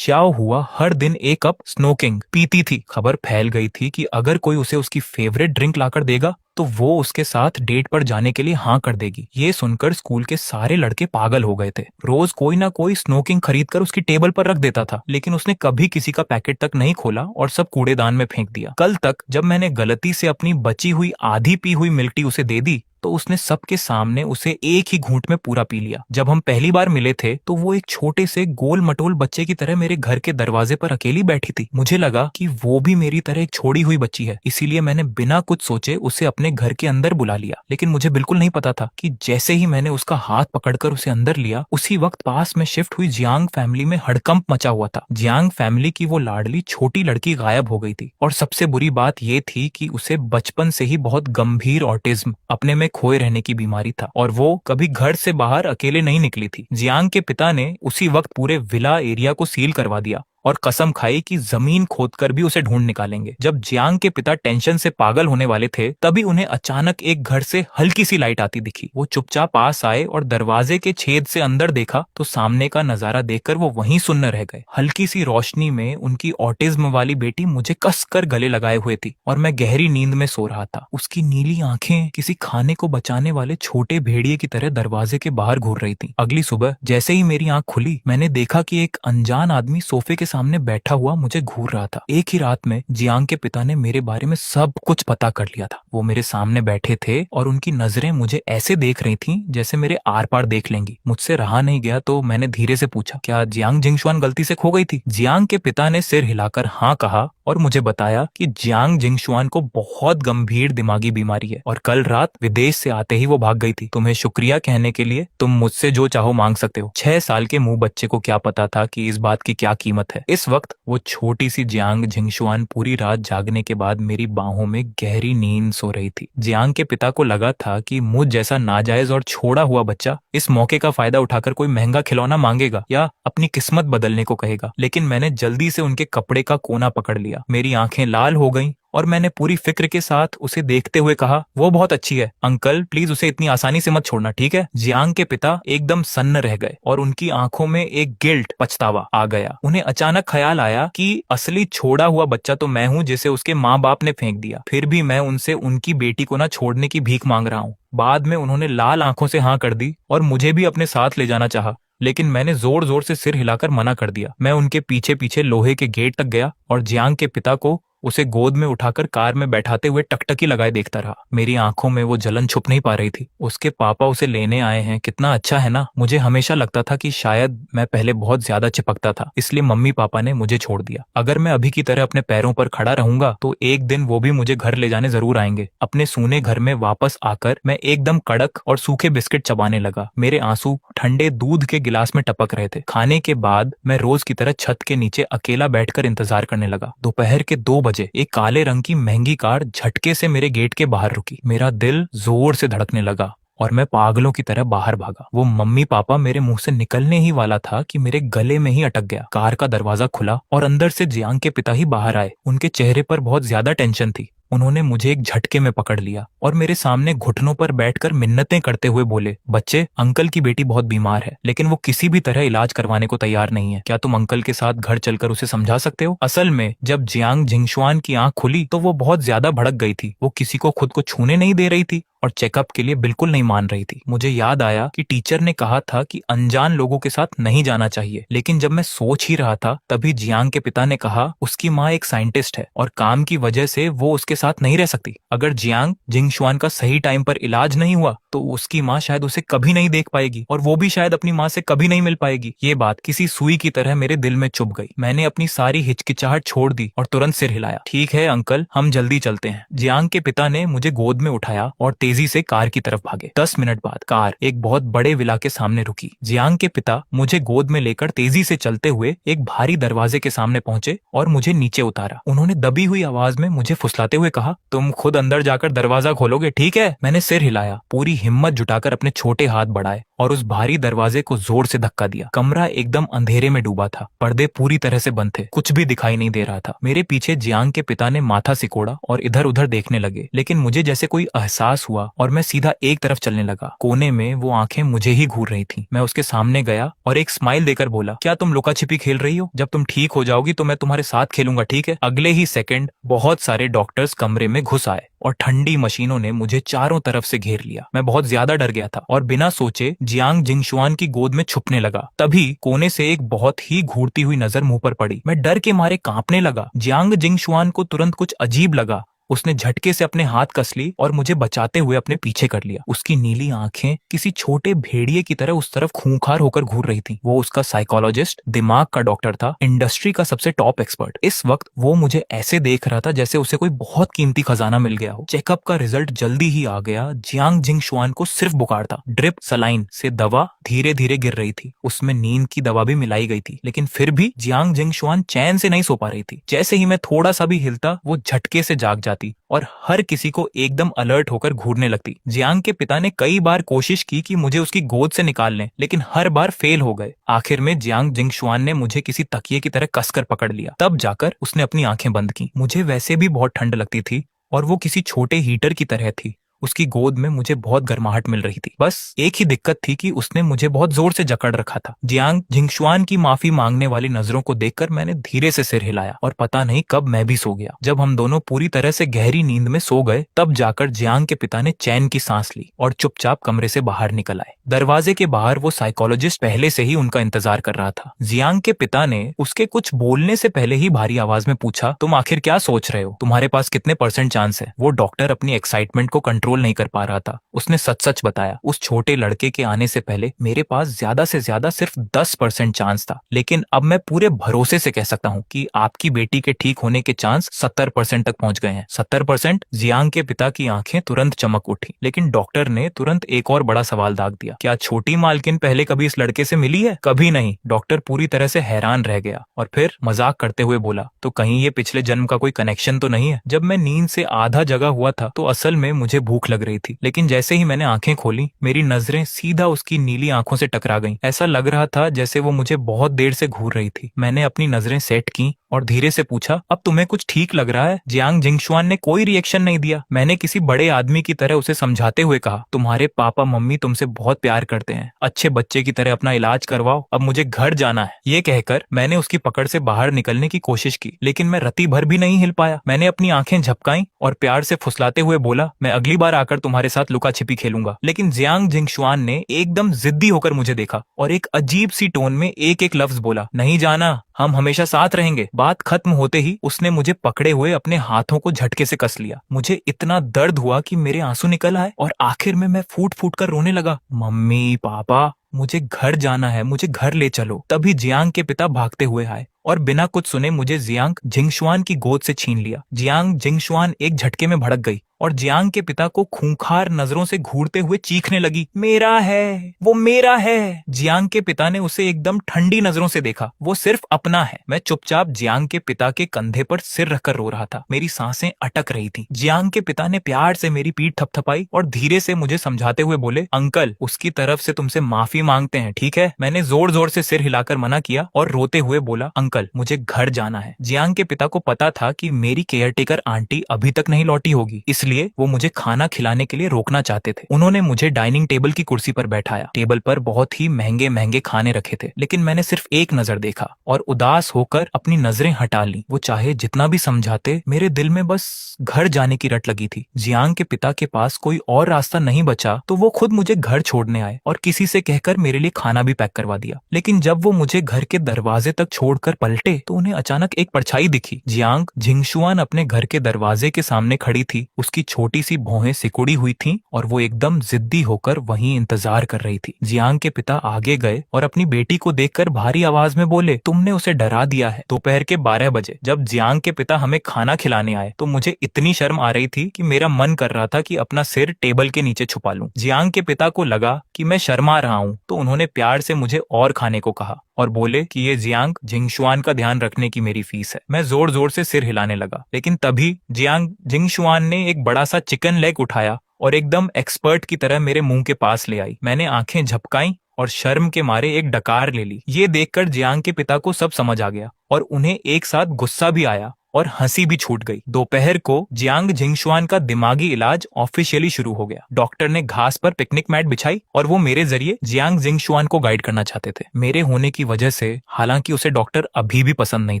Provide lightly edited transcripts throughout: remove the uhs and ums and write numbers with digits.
श्याओ हुआ हर दिन एक कप स्नोकिंग पीती थी। खबर फैल गई थी कि अगर कोई उसे उसकी फेवरेट ड्रिंक लाकर देगा तो वो उसके साथ डेट पर जाने के लिए हाँ कर देगी। ये सुनकर स्कूल के सारे लड़के पागल हो गए थे। रोज कोई ना कोई स्नोकिंग खरीद कर उसकी टेबल पर रख देता था, लेकिन उसने कभी किसी का पैकेट तक नहीं खोला और सब कूड़ेदान में फेंक दिया। कल तक जब मैंने गलती से अपनी बची हुई आधी पी हुई मिल्क टी उसे दे दी तो उसने सबके सामने उसे एक ही घूंट में पूरा पी लिया। जब हम पहली बार मिले थे तो वो एक छोटे से गोल मटोल बच्चे की तरह मेरे घर के दरवाजे पर अकेली बैठी थी। मुझे लगा कि वो भी मेरी तरह एक छोड़ी हुई बच्ची है, इसीलिए मैंने बिना कुछ सोचे उसे अपने घर के अंदर बुला लिया। लेकिन मुझे बिल्कुल नहीं पता था कि जैसे ही मैंने उसका हाथ पकड़कर उसे अंदर लिया, उसी वक्त पास में शिफ्ट हुई जियांग फैमिली में हड़कंप मचा हुआ था। जियांग फैमिली की वो लाडली छोटी लड़की गायब हो गई थी और सबसे बुरी बात ये थी कि उसे बचपन से ही बहुत गंभीर ऑटिज्म, अपने में खोए रहने की बीमारी था और वो कभी घर से बाहर अकेले नहीं निकली थी। जियांग के पिता ने उसी वक्त पूरे विला एरिया को सील करवा दिया और कसम खाई कि जमीन खोदकर भी उसे ढूंढ निकालेंगे। जब जियांग के पिता टेंशन से पागल होने वाले थे, तभी उन्हें अचानक एक घर से हल्की सी लाइट आती दिखी। वो चुपचाप पास आए और दरवाजे के छेद से अंदर देखा तो सामने का नजारा देखकर वो वहीं सुन्न रह गए। हल्की सी रोशनी में उनकी ऑटिज्म वाली बेटी मुझे कसकर गले लगाए हुए थी और मैं गहरी नींद में सो रहा था। उसकी नीली आंखें किसी खाने को बचाने वाले छोटे भेड़िए की तरह दरवाजे के बाहर घूर रही थी। अगली सुबह जैसे ही मेरी आंख खुली, मैंने देखा कि एक अनजान आदमी सोफे के सामने बैठा हुआ मुझे घूर रहा था। एक ही रात में जियांग के पिता ने मेरे बारे में सब कुछ पता कर लिया था। वो मेरे सामने बैठे थे और उनकी नजरें मुझे ऐसे देख रही थीं जैसे मेरे आर पार देख लेंगी। मुझसे रहा नहीं गया तो मैंने धीरे से पूछा, क्या जियांग जिंगशुआन गलती से खो गई थी? जियांग के पिता ने सिर हिलाकर हाँ कहा और मुझे बताया कि जियांग जिंगशुआन को बहुत गंभीर दिमागी बीमारी है और कल रात विदेश से आते ही वो भाग गई थी। तुम्हें शुक्रिया कहने के लिए तुम मुझसे जो चाहो मांग सकते हो। 6 साल के मुंह बच्चे को क्या पता था कि इस बात की क्या कीमत है। इस वक्त वो छोटी सी जियांग जिंगशुआन पूरी रात जागने के बाद मेरी बाहों में गहरी नींद सो रही थी। जियांग के पिता को लगा था कि मुझ जैसा नाजायज और छोड़ा हुआ बच्चा इस मौके का फायदा उठाकर कोई महंगा खिलौना मांगेगा या अपनी किस्मत बदलने को कहेगा, लेकिन मैंने जल्दी से उनके कपड़े का कोना पकड़ लिया। मेरी आंखें लाल हो गईं और मैंने पूरी फिक्र के साथ उसे देखते हुए कहा, वो बहुत अच्छी है अंकल, प्लीज उसे इतनी आसानी से मत छोड़ना, ठीक है? जियांग के पिता एकदम सन्न रह गए और उनकी आंखों में एक गिल्ट, पछतावा आ गया। उन्हें अचानक ख्याल आया कि असली छोड़ा हुआ बच्चा तो मैं हूँ जिसे उसके माँ बाप ने फेंक दिया, फिर भी मैं उनसे उनकी बेटी को ना छोड़ने की भीख मांग रहा हूँ। बाद में उन्होंने लाल आंखों से हाँ कर दी और मुझे भी अपने साथ ले जाना चाहा, लेकिन मैंने जोर जोर से सिर हिलाकर मना कर दिया। मैं उनके पीछे पीछे लोहे के गेट तक गया और जियांग के पिता को उसे गोद में उठाकर कार में बैठाते हुए टकटकी लगाए देखता रहा। मेरी आंखों में वो जलन छुप नहीं पा रही थी। उसके पापा उसे लेने आए हैं, कितना अच्छा है ना। मुझे हमेशा लगता था कि शायद मैं पहले बहुत ज्यादा चिपकता था, इसलिए मम्मी पापा ने मुझे छोड़ दिया। अगर मैं अभी की तरह अपने पैरों पर खड़ा रहूंगा तो एक दिन वो भी मुझे घर ले जाने जरूर आएंगे। अपने सूने घर में वापस आकर मैं एकदम कड़क और सूखे बिस्किट चबाने लगा। मेरे आंसू ठंडे दूध के गिलास में टपक रहे थे। खाने के बाद मैं रोज की तरह छत के नीचे अकेला बैठकर इंतजार करने लगा। दोपहर के 2 बजे एक काले रंग की महंगी कार झटके से मेरे गेट के बाहर रुकी। मेरा दिल जोर से धड़कने लगा और मैं पागलों की तरह बाहर भागा। वो मम्मी पापा मेरे मुंह से निकलने ही वाला था कि मेरे गले में ही अटक गया। कार का दरवाजा खुला और अंदर से जियांग के पिता ही बाहर आए। उनके चेहरे पर बहुत ज्यादा टेंशन थी। उन्होंने मुझे एक झटके में पकड़ लिया और मेरे सामने घुटनों पर बैठकर मिन्नतें करते हुए बोले, बच्चे, अंकल की बेटी बहुत बीमार है, लेकिन वो किसी भी तरह इलाज करवाने को तैयार नहीं है। क्या तुम अंकल के साथ घर चलकर उसे समझा सकते हो? असल में जब जियांग जिंगशुआन की आंख खुली तो वो बहुत ज्यादा भड़क गई थी। वो किसी को खुद को छूने नहीं दे रही थी और चेकअप के लिए बिल्कुल नहीं मान रही थी। मुझे याद आया कि टीचर ने कहा था कि अनजान लोगों के साथ नहीं जाना चाहिए, लेकिन जब मैं सोच ही रहा था तभी जियांग के पिता ने कहा, उसकी माँ एक साइंटिस्ट है और काम की वजह से वो उसके साथ नहीं रह सकती। अगर जियांग जिंगशुआन का सही टाइम पर इलाज नहीं हुआ तो उसकी माँ शायद उसे कभी नहीं देख पाएगी और वो भी शायद अपनी माँ से कभी नहीं मिल पाएगी। ये बात किसी सुई की तरह मेरे दिल में चुभ गई। मैंने अपनी सारी हिचकिचाहट छोड़ दी और तुरंत सिर हिलाया। ठीक है अंकल, हम जल्दी चलते हैं। जियांग के पिता ने मुझे गोद में उठाया और तेजी से कार की तरफ भागे। 10 मिनट बाद कार एक बहुत बड़े विला के सामने रुकी। जियांग के पिता मुझे गोद में लेकर तेजी से चलते हुए एक भारी दरवाजे के सामने पहुंचे और मुझे नीचे उतारा। उन्होंने दबी हुई आवाज में मुझे फुसलाते हुए कहा, तुम खुद अंदर जाकर दरवाजा खोलोगे, ठीक है? मैंने सिर हिलाया, पूरी हिम्मत जुटाकर अपने छोटे हाथ बढ़ाए और उस भारी दरवाजे को जोर से धक्का दिया। कमरा एकदम अंधेरे में डूबा था। पर्दे पूरी तरह से बंद थे, कुछ भी दिखाई नहीं दे रहा था। मेरे पीछे जियांग के पिता ने माथा सिकोड़ा और इधर उधर देखने लगे, लेकिन मुझे जैसे कोई एहसास हुआ हुआ और मैं सीधा एक तरफ चलने लगा। कोने में वो आंखें मुझे ही घूर रही थी। मैं उसके सामने गया और एक स्माइल देकर बोला, क्या तुम लुका छिपी खेल रही हो? जब तुम ठीक हो जाओगी तो मैं तुम्हारे साथ खेलूंगा, ठीक है? अगले ही सेकंड बहुत सारे डॉक्टर्स कमरे में घुस आए और ठंडी मशीनों ने मुझे चारों तरफ से घेर लिया। मैं बहुत ज्यादा डर गया था और बिना सोचे जियांग जिंगशुआन की गोद में छुपने लगा। तभी कोने से एक बहुत ही घूरती हुई नजर मुंह पर पड़ी। मैं डर के मारे कांपने लगा। जियांग जिंगशुआन को तुरंत कुछ अजीब लगा। उसने झटके से अपने हाथ कस ली और मुझे बचाते हुए अपने पीछे कर लिया। उसकी नीली आंखें किसी छोटे भेड़िए की तरह उस तरफ खूंखार होकर घूर रही थी। वो उसका साइकोलॉजिस्ट, दिमाग का डॉक्टर था, इंडस्ट्री का सबसे टॉप एक्सपर्ट। इस वक्त वो मुझे ऐसे देख रहा था जैसे उसे कोई बहुत कीमती खजाना मिल गया हो। चेकअप का रिजल्ट जल्दी ही आ गया। जियांग जिंगशुआन को सिर्फ बुखार था। ड्रिप सलाइन से दवा धीरे धीरे गिर रही थी। उसमें नींद की दवा भी मिलाई गई थी, लेकिन फिर भी जियांग जिंगशुआन चैन से नहीं सो पा रही थी। जैसे ही मैं थोड़ा सा भी हिलता वो झटके से जाग जाती और हर किसी को एकदम अलर्ट होकर घूरने लगती। जियांग के पिता ने कई बार कोशिश की कि मुझे उसकी गोद से निकाल लें, लेकिन हर बार फेल हो गए। आखिर में जियांग जिंगशुआन ने मुझे किसी तकिए की तरह कसकर पकड़ लिया। तब जाकर उसने अपनी आंखें बंद की। मुझे वैसे भी बहुत ठंड लगती थी और वो किसी छोटे हीटर की तरह थी। उसकी गोद में मुझे बहुत गर्माहट मिल रही थी। बस एक ही दिक्कत थी कि उसने मुझे बहुत जोर से जकड़ रखा था। जियांग जिंगशुआन की माफी मांगने वाली नजरों को देखकर मैंने धीरे से सिर हिलाया और पता नहीं कब मैं भी सो गया। जब हम दोनों पूरी तरह से गहरी नींद में सो गए तब जाकर जियांग के पिता ने चैन की सांस ली और चुपचाप कमरे से बाहर निकल आए। दरवाजे के बाहर वो साइकोलॉजिस्ट पहले से ही उनका इंतजार कर रहा था। जियांग के पिता ने उसके कुछ बोलने से पहले ही भारी आवाज में पूछा, तुम आखिर क्या सोच रहे हो? तुम्हारे पास कितने % चांस है? वो डॉक्टर अपनी एक्साइटमेंट को कंट्रोल नहीं कर पा रहा था। उसने सच सच बताया, उस छोटे लड़के के आने से पहले मेरे पास ज्यादा से ज्यादा सिर्फ 10% चांस था, लेकिन अब मैं पूरे भरोसे से कह सकता हूँ कि आपकी बेटी के ठीक होने के चांस 70% तक पहुंच गए हैं। 70%? जियांग के पिता की आंखें तुरंत चमक उठी, लेकिन डॉक्टर ने तुरंत एक और बड़ा सवाल दाग दिया, क्या छोटी मालकिन पहले कभी इस लड़के से मिली है? कभी नहीं। डॉक्टर पूरी तरह से हैरान रह गया और फिर मजाक करते हुए बोला, तो कहीं ये पिछले जन्म का कोई कनेक्शन तो नहीं है? जब मैं नींद से आधा जगा हुआ था तो असल में मुझे भूख लग रही थी, लेकिन जैसे ही मैंने आंखें खोली मेरी नजरें सीधा उसकी नीली आंखों से टकरा गईं। ऐसा लग रहा था जैसे वो मुझे बहुत देर से घूर रही थी। मैंने अपनी नजरें सेट की और धीरे से पूछा, अब तुम्हें कुछ ठीक लग रहा है? जियांग जिंगशुआन ने कोई रिएक्शन नहीं दिया। मैंने किसी बड़े आदमी की तरह उसे समझाते हुए कहा, तुम्हारे पापा मम्मी तुमसे बहुत प्यार करते हैं, अच्छे बच्चे की तरह अपना इलाज करवाओ, अब मुझे घर जाना है। ये कहकर मैंने उसकी पकड़ से बाहर निकलने की कोशिश की, लेकिन मैं रत्ती भर भी नहीं हिल पाया। मैंने अपनी आंखें झपकाई और प्यार से फुसलाते हुए बोला, मैं अगली बार आकर तुम्हारे साथ लुका छिपी खेलूंगा। लेकिन जियांग जिंगशुआन ने एकदम जिद्दी होकर मुझे देखा और एक अजीब सी टोन में एक एक लफ्ज बोला, नहीं जाना, हम हमेशा साथ रहेंगे। बात खत्म होते ही उसने मुझे पकड़े हुए अपने हाथों को झटके से कस लिया। मुझे इतना दर्द हुआ कि मेरे आंसू निकल आए और आखिर में मैं फूट फूट कर रोने लगा, मम्मी पापा मुझे घर जाना है, मुझे घर ले चलो। तभी जियांग के पिता भागते हुए आए और बिना कुछ सुने मुझे जियांग जिंगशुआन की गोद से छीन लिया। जियांग जिंगशुआन एक झटके में भड़क गई और जियांग के पिता को खूंखार नजरों से घूरते हुए चीखने लगी, मेरा है, वो मेरा है। जियांग के पिता ने उसे एकदम ठंडी नजरों से देखा, वो सिर्फ अपना है। मैं चुपचाप जियांग के पिता के कंधे पर सिर रखकर रो रहा था। मेरी सांसें अटक रही थी। जियांग के पिता ने प्यार से मेरी पीठ थपथपाई और धीरे से मुझे समझाते हुए बोले, अंकल उसकी तरफ से तुमसे माफी मांगते हैं, ठीक है? मैंने जोर जोर से सिर हिलाकर मना किया और रोते हुए बोला, अंकल मुझे घर जाना है। जियांग के पिता को पता था कि मेरी केयरटेकर आंटी अभी तक नहीं लौटी होगी, इसलिए वो मुझे खाना खिलाने के लिए रोकना चाहते थे। उन्होंने मुझे डाइनिंग टेबल की कुर्सी पर बैठाया। टेबल पर बहुत ही महंगे महंगे खाने रखे थे, लेकिन मैंने सिर्फ एक नजर देखा और उदास होकर अपनी नजरें हटा ली। वो चाहे जितना भी समझाते, मेरे दिल में बस घर जाने की रट लगी थी। जियांग के पिता के पास कोई और रास्ता नहीं बचा तो वो खुद मुझे घर छोड़ने आए और किसी से कहकर मेरे लिए खाना भी पैक करवा दिया। लेकिन जब वो मुझे घर के दरवाजे तक छोड़कर पलटे तो उन्हें अचानक एक परछाई दिखी। जियांग जिंगशुआन अपने घर के दरवाजे के सामने खड़ी थी। उसकी छोटी सी भौहें सिकुड़ी हुई थीं और वो एकदम जिद्दी होकर वहीं इंतजार कर रही थी। जियांग के पिता आगे गए और अपनी बेटी को देखकर भारी आवाज में बोले, तुमने उसे डरा दिया है। दोपहर के 12 बजे जब जियांग के पिता हमें खाना खिलाने आए तो मुझे इतनी शर्म आ रही थी कि मेरा मन कर रहा था कि अपना सिर टेबल के नीचे छुपा लूं। जियांग के पिता को लगा कि मैं शर्मा रहा हूं तो उन्होंने प्यार से मुझे और खाने को कहा और बोले कि ये जियांग जिंगशुआन का ध्यान रखने की मेरी फीस है। मैं जोर जोर से सिर हिलाने लगा, लेकिन तभी जियांग जिंगशुआन ने एक बड़ा सा चिकन लेग उठाया और एकदम एक्सपर्ट की तरह मेरे मुंह के पास ले आई। मैंने आंखें झपकाई और शर्म के मारे एक डकार ले ली। ये देखकर जियांग के पिता को सब समझ आ गया और उन्हें एक साथ गुस्सा भी आया और हंसी भी छूट गई। दोपहर को जियांग जिंगशुआन का दिमागी इलाज ऑफिशियली शुरू हो गया। डॉक्टर ने घास पर पिकनिक मैट बिछाई और वो मेरे जरिए जियांग जिंगशुआन को गाइड करना चाहते थे। मेरे होने की वजह से हालांकि उसे डॉक्टर अभी भी पसंद नहीं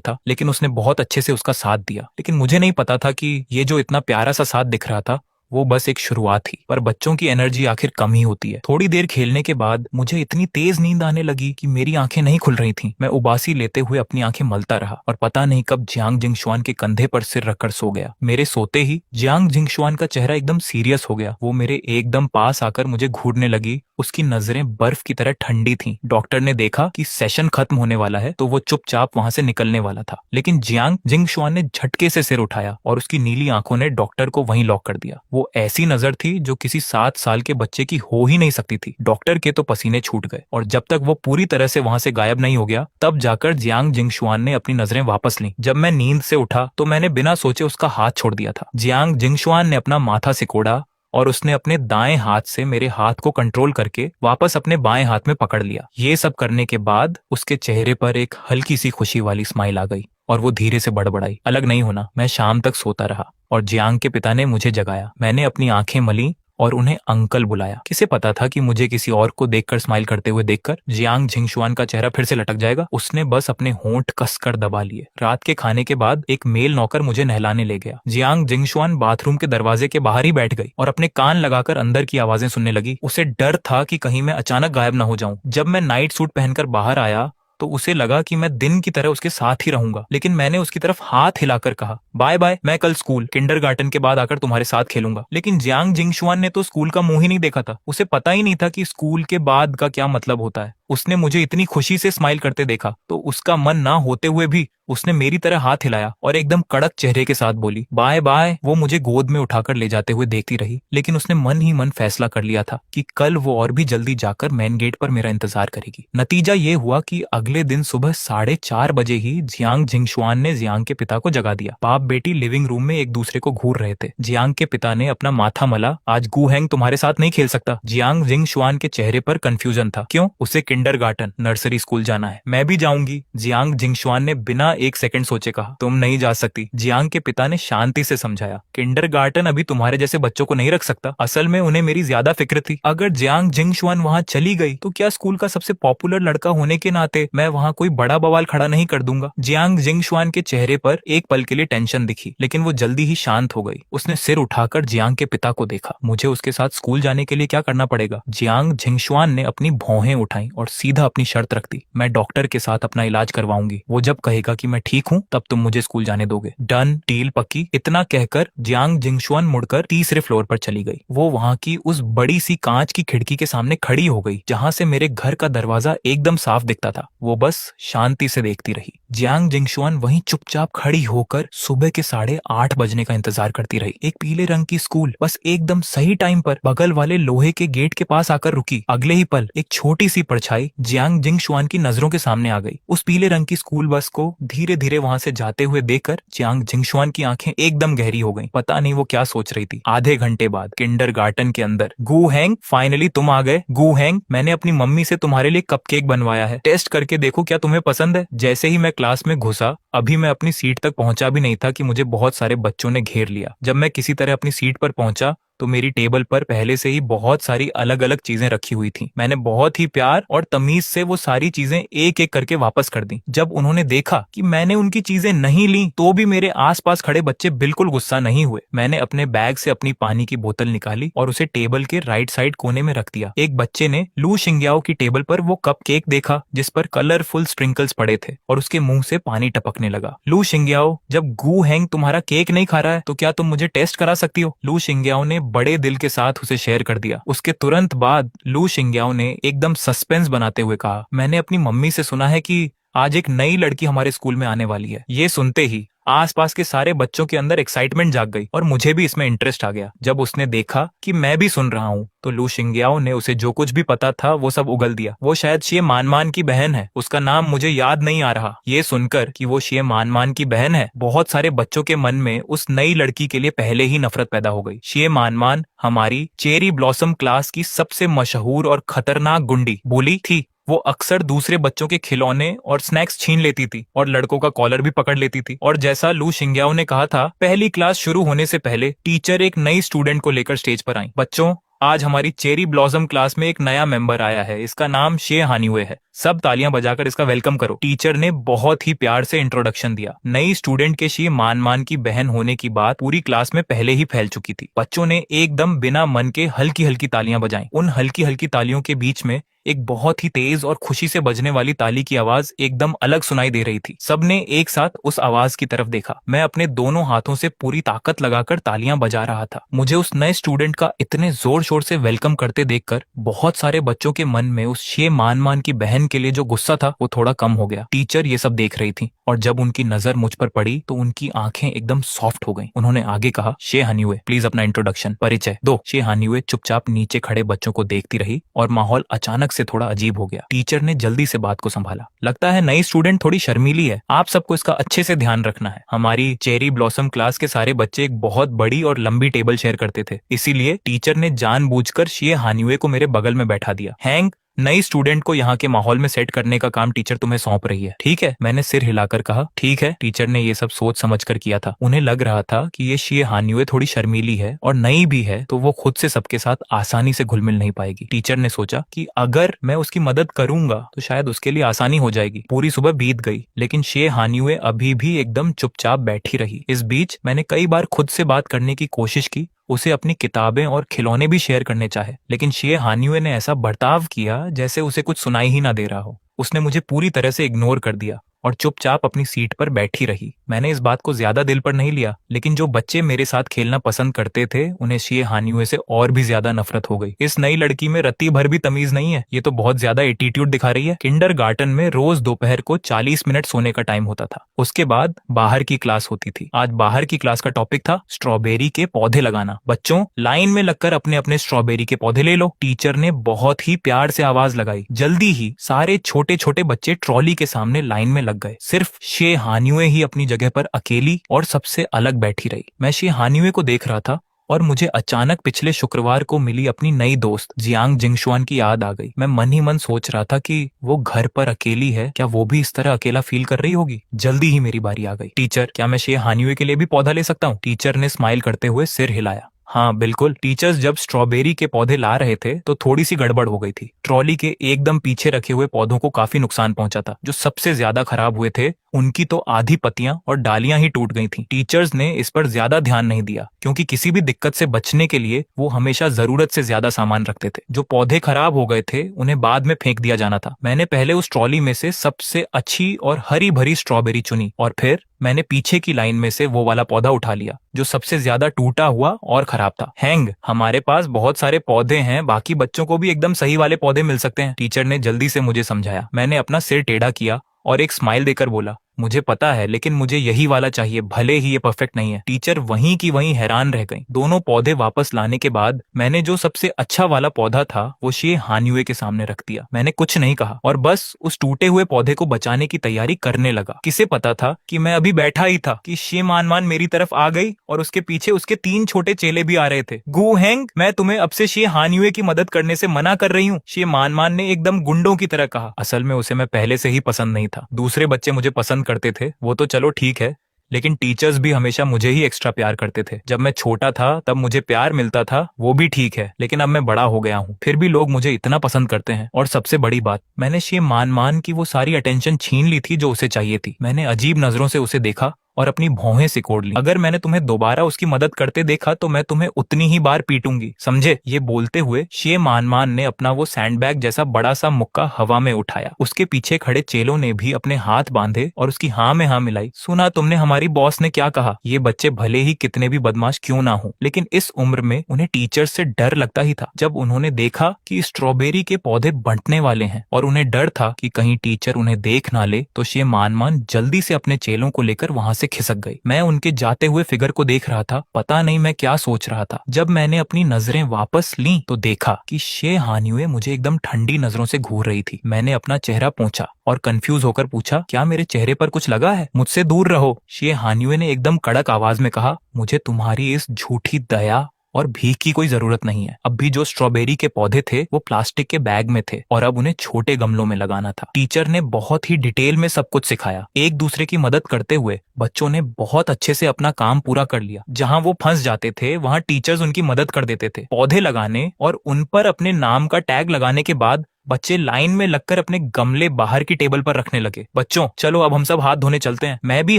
था, लेकिन उसने बहुत अच्छे से उसका साथ दिया। लेकिन मुझे नहीं पता था कि ये जो इतना प्यारा सा साथ दिख रहा था वो बस एक शुरुआत थी। पर बच्चों की एनर्जी आखिर कम ही होती है। थोड़ी देर खेलने के बाद मुझे इतनी तेज नींद आने लगी कि मेरी आंखें नहीं खुल रही थीं। मैं उबासी लेते हुए अपनी आंखें मलता रहा और पता नहीं कब जियांग जिंगशुआन के कंधे पर सिर रखकर सो गया। मेरे सोते ही जियांग जिंगशुआन का चेहरा एकदम सीरियस हो गया। वो मेरे एकदम पास आकर मुझे घूरने लगी। उसकी नजरें बर्फ की तरह ठंडी थीं। डॉक्टर ने देखा कि सेशन खत्म होने वाला है तो वो चुपचाप वहां से निकलने वाला था, लेकिन जियांग जिंगशुआन ने झटके से सिर उठाया और उसकी नीली आंखों ने डॉक्टर को वहीं लॉक कर दिया। वो ऐसी नजर थी जो किसी 7 साल के बच्चे की हो ही नहीं सकती थी। डॉक्टर के तो पसीने छूट गए और जब तक वो पूरी तरह से वहां से गायब नहीं हो गया तब जाकर जियांग जिंगशुआन ने अपनी नजरें वापस लीं। जब मैं नींद से उठा तो मैंने बिना सोचे उसका हाथ छोड़ दिया था। जियांग जिंगशुआन ने अपना माथा सिकोड़ा और उसने अपने दाएं हाथ से मेरे हाथ को कंट्रोल करके वापस अपने बाएं हाथ में पकड़ लिया। ये सब करने के बाद उसके चेहरे पर एक हल्की सी खुशी वाली स्माइल आ गई और वो धीरे से बड़बड़ाई, अलग नहीं होना। मैं शाम तक सोता रहा और जियांग के पिता ने मुझे जगाया। मैंने अपनी आंखें मली और उन्हें अंकल बुलाया। किसे पता था कि मुझे किसी और को देखकर स्माइल करते हुए देखकर जियांग जिंगशुआन का चेहरा फिर से लटक जाएगा। उसने बस अपने होंठ कसकर दबा लिए। रात के खाने के बाद एक मेल नौकर मुझे नहलाने ले गया। जियांग जिंगशुआन बाथरूम के दरवाजे के बाहर ही बैठ गई और अपने कान लगाकर अंदर की आवाजें सुनने लगी। उसे डर था कि कहीं मैं अचानक गायब न हो जाऊं। जब मैं नाइट सूट पहनकर बाहर आया तो उसे लगा कि मैं दिन की तरह उसके साथ ही रहूंगा, लेकिन मैंने उसकी तरफ हाथ हिलाकर कहा, बाय बाय, मैं कल स्कूल किंडरगार्टन के बाद आकर तुम्हारे साथ खेलूंगा। लेकिन जियांग जिंगशुआन ने तो स्कूल का मुंह ही नहीं देखा था। उसे पता ही नहीं था कि स्कूल के बाद का क्या मतलब होता है। उसने मुझे इतनी खुशी से स्माइल करते देखा तो उसका मन ना होते हुए भी उसने मेरी तरह हाथ हिलाया और एकदम कड़क चेहरे के साथ बोली, बाय बाय। वो मुझे गोद में उठाकर ले जाते हुए देखती रही, लेकिन उसने मन ही मन फैसला कर लिया था कि कल वो और भी जल्दी जाकर मेन गेट पर मेरा इंतजार करेगी। नतीजा ये हुआ कि अगले दिन सुबह 4:30 बजे ही जियांग जिंगशुआन ने जियांग के पिता को जगा दिया। बाप बेटी लिविंग रूम में एक दूसरे को घूर रहे थे। जियांग के पिता ने अपना माथा मला, आज गू हैंग तुम्हारे साथ नहीं खेल सकता। जियांग जिंगशुआन के चेहरे पर कंफ्यूजन था। क्यों? उसे किंडरगार्टन नर्सरी स्कूल जाना है। मैं भी जाऊंगी, जियांग जिंगशुआन ने बिना एक सेकंड सोचे कहा। तुम नहीं जा सकती, जियांग के पिता ने शांति से समझाया। किंडरगार्टन अभी तुम्हारे जैसे बच्चों को नहीं रख सकता। असल में उन्हें मेरी ज्यादा फिक्र थी। अगर जियांग जिंगशुआन वहां चली गई तो क्या स्कूल का सबसे पॉपुलर लड़का होने के नाते मैं वहां कोई बड़ा बवाल खड़ा नहीं कर दूंगा। जियांग जिंगशुआन के चेहरे पर एक पल के लिए टेंशन दिखी, लेकिन वो जल्दी ही शांत हो गई। उसने सिर उठाकर जियांग के पिता को देखा। मुझे उसके साथ स्कूल जाने के लिए क्या करना पड़ेगा? जियांग जिंगशुआन ने अपनी भौहें उठाई और सीधा अपनी शर्त रख दी, मैं डॉक्टर के साथ अपना इलाज करवाऊंगी। वो जब कहेगा कि मैं ठीक हूँ तब तुम मुझे स्कूल जाने दोगे। डन, डील पक्की। इतना कहकर जियांग जिंगशुआन मुड़कर तीसरे फ्लोर पर चली गई। वो वहां की उस बड़ी सी कांच की खिड़की के सामने खड़ी हो गई जहां से मेरे घर का दरवाजा एकदम साफ दिखता था। वो बस शांति से देखती रही। जियांग जिंगशुआन वहीं चुपचाप खड़ी होकर सुबह के 8:30 बजने का इंतजार करती रही। एक पीले रंग की स्कूल बस एकदम सही टाइम पर बगल वाले लोहे के गेट के पास आकर रुकी। अगले ही पल एक छोटी सी परछाई जियांग जिंगशुआन की नजरों के सामने आ गई। उस पीले रंग की स्कूल बस को धीरे धीरे वहां से जाते हुए देखकर जियांग जिंगशुआन की आंखें एकदम गहरी हो गईं। पता नहीं वो क्या सोच रही थी। आधे घंटे बाद किंडरगार्टन के अंदर, गू हैंग, फाइनली तुम आ गए। गू हैंग, मैंने अपनी मम्मी से तुम्हारे लिए कपकेक बनवाया है, टेस्ट करके देखो क्या तुम्हें पसंद है। जैसे ही मैं क्लास में घुसा, अभी मैं अपनी सीट तक पहुंचा भी नहीं था कि मुझे बहुत सारे बच्चों ने घेर लिया। जब मैं किसी तरह अपनी सीट पर पहुंचा तो मेरी टेबल पर पहले से ही बहुत सारी अलग अलग चीजें रखी हुई थी। मैंने बहुत ही प्यार और तमीज से वो सारी चीजें एक एक करके वापस कर दी। जब उन्होंने देखा कि मैंने उनकी चीजें नहीं ली तो भी मेरे आसपास खड़े बच्चे बिल्कुल गुस्सा नहीं हुए। मैंने अपने बैग से अपनी पानी की बोतल निकाली और उसे टेबल के राइट साइड कोने में रख दिया। एक बच्चे ने लू शिंग्याओ की टेबल पर वो कप केक देखा जिस पर कलरफुल स्प्रिंकल्स पड़े थे और उसके मुंह से पानी टपकने लगा। लू शिंग्याओ, जब गू हैंग तुम्हारा केक नहीं खा रहा है तो क्या तुम मुझे टेस्ट करा सकती हो? लू शिंग्याओ ने बड़े दिल के साथ उसे शेयर कर दिया। उसके तुरंत बाद लू शिंग्याओ ने एकदम सस्पेंस बनाते हुए कहा, मैंने अपनी मम्मी से सुना है कि आज एक नई लड़की हमारे स्कूल में आने वाली है। ये सुनते ही आसपास के सारे बच्चों के अंदर एक्साइटमेंट जाग गई और मुझे भी इसमें इंटरेस्ट आ गया। जब उसने देखा कि मैं भी सुन रहा हूँ तो लू शिंग्याओ ने उसे जो कुछ भी पता था वो सब उगल दिया। वो शायद शिए मानमान की बहन है, उसका नाम मुझे याद नहीं आ रहा। ये सुनकर कि वो शिए मानमान की बहन है, बहुत सारे बच्चों के मन में उस नई लड़की के लिए पहले ही नफरत पैदा हो गई। शिए मानमान हमारी चेरी ब्लॉसम क्लास की सबसे मशहूर और खतरनाक गुंडी बुली थी। वो अक्सर दूसरे बच्चों के खिलौने और स्नैक्स छीन लेती थी और लड़कों का कॉलर भी पकड़ लेती थी। और जैसा लू शिंग्याओ ने कहा था, पहली क्लास शुरू होने से पहले टीचर एक नई स्टूडेंट को लेकर स्टेज पर आई। बच्चों, आज हमारी चेरी ब्लॉसम क्लास में एक नया मेंबर आया है। इसका नाम शे हानिवे है। सब तालियां बजाकर इसका वेलकम करो। टीचर ने बहुत ही प्यार से इंट्रोडक्शन दिया। नई स्टूडेंट के शे मान की बहन होने की बात पूरी क्लास में पहले ही फैल चुकी थी। बच्चों ने एकदम बिना मन के हल्की हल्की तालियां बजाई। उन हल्की हल्की तालियों के बीच में एक बहुत ही तेज और खुशी से बजने वाली ताली की आवाज एकदम अलग सुनाई दे रही थी। सबने एक साथ उस आवाज की तरफ देखा। मैं अपने दोनों हाथों से पूरी ताकत लगाकर तालियां बजा रहा था। मुझे उस नए स्टूडेंट का इतने जोर शोर से वेलकम करते देखकर बहुत सारे बच्चों के मन में उस शे मान की बहन के लिए जो गुस्सा था वो थोड़ा कम हो गया। टीचर ये सब देख रही थी और जब उनकी नजर मुझ पर पड़ी तो उनकी आंखें एकदम सॉफ्ट हो गईं। उन्होंने आगे कहा, शे हानिवे, प्लीज अपना इंट्रोडक्शन, परिचय दो। शे हानिवे चुपचाप नीचे खड़े बच्चों को देखती रही और माहौल अचानक से थोड़ा अजीब हो गया। टीचर ने जल्दी से बात को संभाला। लगता है नई स्टूडेंट थोड़ी शर्मीली है, आप सबको इसका अच्छे से ध्यान रखना है। हमारी चेरी ब्लॉसम क्लास के सारे बच्चे एक बहुत बड़ी और लंबी टेबल शेयर करते थे, इसीलिए टीचर ने जानबूझकर शे हानिवे को मेरे बगल में बैठा दिया। हैंग, नई स्टूडेंट को यहाँ के माहौल में सेट करने का काम टीचर तुम्हें सौंप रही है, ठीक है? मैंने सिर हिलाकर कहा, ठीक है। टीचर ने ये सब सोच समझ कर किया था। उन्हें लग रहा था कि ये शे हानिवे थोड़ी शर्मीली है और नई भी है, तो वो खुद से सबके साथ आसानी से घुल मिल नहीं पाएगी। टीचर ने सोचा कि अगर मैं उसकी मदद करूंगा तो शायद उसके लिए आसानी हो जाएगी। पूरी सुबह बीत गई, लेकिन शे हानिवे अभी भी एकदम चुपचाप बैठी रही। इस बीच मैंने कई बार खुद से बात करने की कोशिश की, उसे अपनी किताबें और खिलौने भी शेयर करने चाहे, लेकिन शे हानिवे ने ऐसा बर्ताव किया जैसे उसे कुछ सुनाई ही ना दे रहा हो। उसने मुझे पूरी तरह से इग्नोर कर दिया और चुपचाप अपनी सीट पर बैठी रही। मैंने इस बात को ज्यादा दिल पर नहीं लिया, लेकिन जो बच्चे मेरे साथ खेलना पसंद करते थे उन्हें शे हानिवे से और भी ज्यादा नफरत हो गई। इस नई लड़की में रत्ती भर भी तमीज नहीं है, ये तो बहुत ज्यादा एटीट्यूड दिखा रही है। किंडरगार्टन में रोज दोपहर को 40 मिनट सोने का टाइम होता था। उसके बाद बाहर की क्लास होती थी। आज बाहर की क्लास का टॉपिक था स्ट्रॉबेरी के पौधे लगाना। बच्चों, लाइन में लगकर अपने अपने स्ट्रॉबेरी के पौधे ले लो। टीचर ने बहुत ही प्यार से आवाज लगाई। जल्दी ही सारे छोटे छोटे बच्चे ट्रॉली के सामने लाइन में लग गए। सिर्फ शे हानिवे ही अपनी जगह पर अकेली और सबसे अलग बैठी रही। मैं शे हानिवे को देख रहा था और मुझे अचानक पिछले शुक्रवार को मिली अपनी नई दोस्त जियांग जिंगशुआन की याद आ गई। मैं मन ही मन सोच रहा था कि वो घर पर अकेली है, क्या वो भी इस तरह अकेला फील कर रही होगी? जल्दी ही मेरी बारी आ गई। टीचर, क्या मैं शे हानिवे के लिए भी पौधा ले सकता हूँ? टीचर ने स्माइल करते हुए सिर हिलाया। हाँ बिल्कुल। टीचर्स जब स्ट्रॉबेरी के पौधे ला रहे थे तो थोड़ी सी गड़बड़ हो गई थी। ट्रॉली के एकदम पीछे रखे हुए पौधों को काफी नुकसान पहुंचा था। जो सबसे ज्यादा खराब हुए थे उनकी तो आधी पत्तियां और डालियां ही टूट गई थीं। टीचर्स ने इस पर ज्यादा ध्यान नहीं दिया क्योंकि किसी भी दिक्कत से बचने के लिए वो हमेशा जरूरत से ज्यादा सामान रखते थे। जो पौधे खराब हो गए थे उन्हें बाद में फेंक दिया जाना था। मैंने पहले उस ट्रॉली में से सबसे अच्छी और हरी भरी स्ट्रॉबेरी चुनी और फिर मैंने पीछे की लाइन में से वो वाला पौधा उठा लिया जो सबसे ज्यादा टूटा हुआ और खराब था। हैंग, हमारे पास बहुत सारे पौधे हैं, बाकी बच्चों को भी एकदम सही वाले पौधे मिल सकते हैं। टीचर ने जल्दी से मुझे समझाया। मैंने अपना सिर टेढ़ा किया और एक स्माइल देकर बोला, मुझे पता है, लेकिन मुझे यही वाला चाहिए, भले ही ये परफेक्ट नहीं है। टीचर वहीं की वहीं हैरान रह गई। दोनों पौधे वापस लाने के बाद मैंने जो सबसे अच्छा वाला पौधा था वो शे हानिवे के सामने रख दिया। मैंने कुछ नहीं कहा और बस उस टूटे हुए पौधे को बचाने की तैयारी करने लगा। किसे पता था कि मैं अभी बैठा ही था कि शे मान मेरी तरफ आ गई और उसके पीछे उसके 3 छोटे चेले भी आ रहे थे। गु हैंग, मैं तुम्हें अब से शे हानिवे की मदद करने से मना कर रही हूँ, शे मान ने एकदम गुंडों की तरह कहा। असल में उसे मैं पहले से ही पसंद नहीं था। दूसरे बच्चे मुझे पसंद करते थे वो तो चलो ठीक है, लेकिन टीचर्स भी हमेशा मुझे ही एक्स्ट्रा प्यार करते थे। जब मैं छोटा था तब मुझे प्यार मिलता था, वो भी ठीक है, लेकिन अब मैं बड़ा हो गया हूँ, फिर भी लोग मुझे इतना पसंद करते हैं। और सबसे बड़ी बात, मैंने शे मान की वो सारी अटेंशन छीन ली थी जो उसे चाहिए थी। मैंने अजीब नजरों से उसे देखा और अपनी भौहें सिकोड़ ली। अगर मैंने तुम्हें दोबारा उसकी मदद करते देखा तो मैं तुम्हें उतनी ही बार पीटूंगी, समझे? ये बोलते हुए शे मान ने अपना वो सैंडबैग जैसा बड़ा सा मुक्का हवा में उठाया। उसके पीछे खड़े चेलों ने भी अपने हाथ बांधे और उसकी हाँ में हाँ मिलाई। सुना तुमने हमारी बॉस ने क्या कहा? ये बच्चे भले ही कितने भी बदमाश क्यों ना हो, लेकिन इस उम्र में उन्हें टीचर्स से डर लगता ही था। जब उन्होंने देखा कि स्ट्रॉबेरी के पौधे बंटने वाले हैं और उन्हें डर था कि कहीं टीचर उन्हें देख ना ले, तो शे मान जल्दी से अपने चेलों को लेकर वहां से खिसक गई। मैं उनके जाते हुए फिगर को देख रहा था। पता नहीं मैं क्या सोच रहा था। जब मैंने अपनी नजरें वापस ली तो देखा कि शे हानिवे मुझे एकदम ठंडी नजरों से घूर रही थी। मैंने अपना चेहरा पोंछा और कंफ्यूज होकर पूछा, क्या मेरे चेहरे पर कुछ लगा है? मुझसे दूर रहो, शे हानिवे ने एकदम कड़क आवाज में कहा। मुझे तुम्हारी इस झूठी दया और भीख की कोई जरूरत नहीं है। अब भी जो स्ट्रॉबेरी के पौधे थे वो प्लास्टिक के बैग में थे और अब उन्हें छोटे गमलों में लगाना था। टीचर ने बहुत ही डिटेल में सब कुछ सिखाया। एक दूसरे की मदद करते हुए बच्चों ने बहुत अच्छे से अपना काम पूरा कर लिया। जहां वो फंस जाते थे वहां टीचर्स उनकी मदद कर देते थे। पौधे लगाने और उन पर अपने नाम का टैग लगाने के बाद बच्चे लाइन में लगकर अपने गमले बाहर की टेबल पर रखने लगे। बच्चों चलो अब हम सब हाथ धोने चलते हैं। मैं भी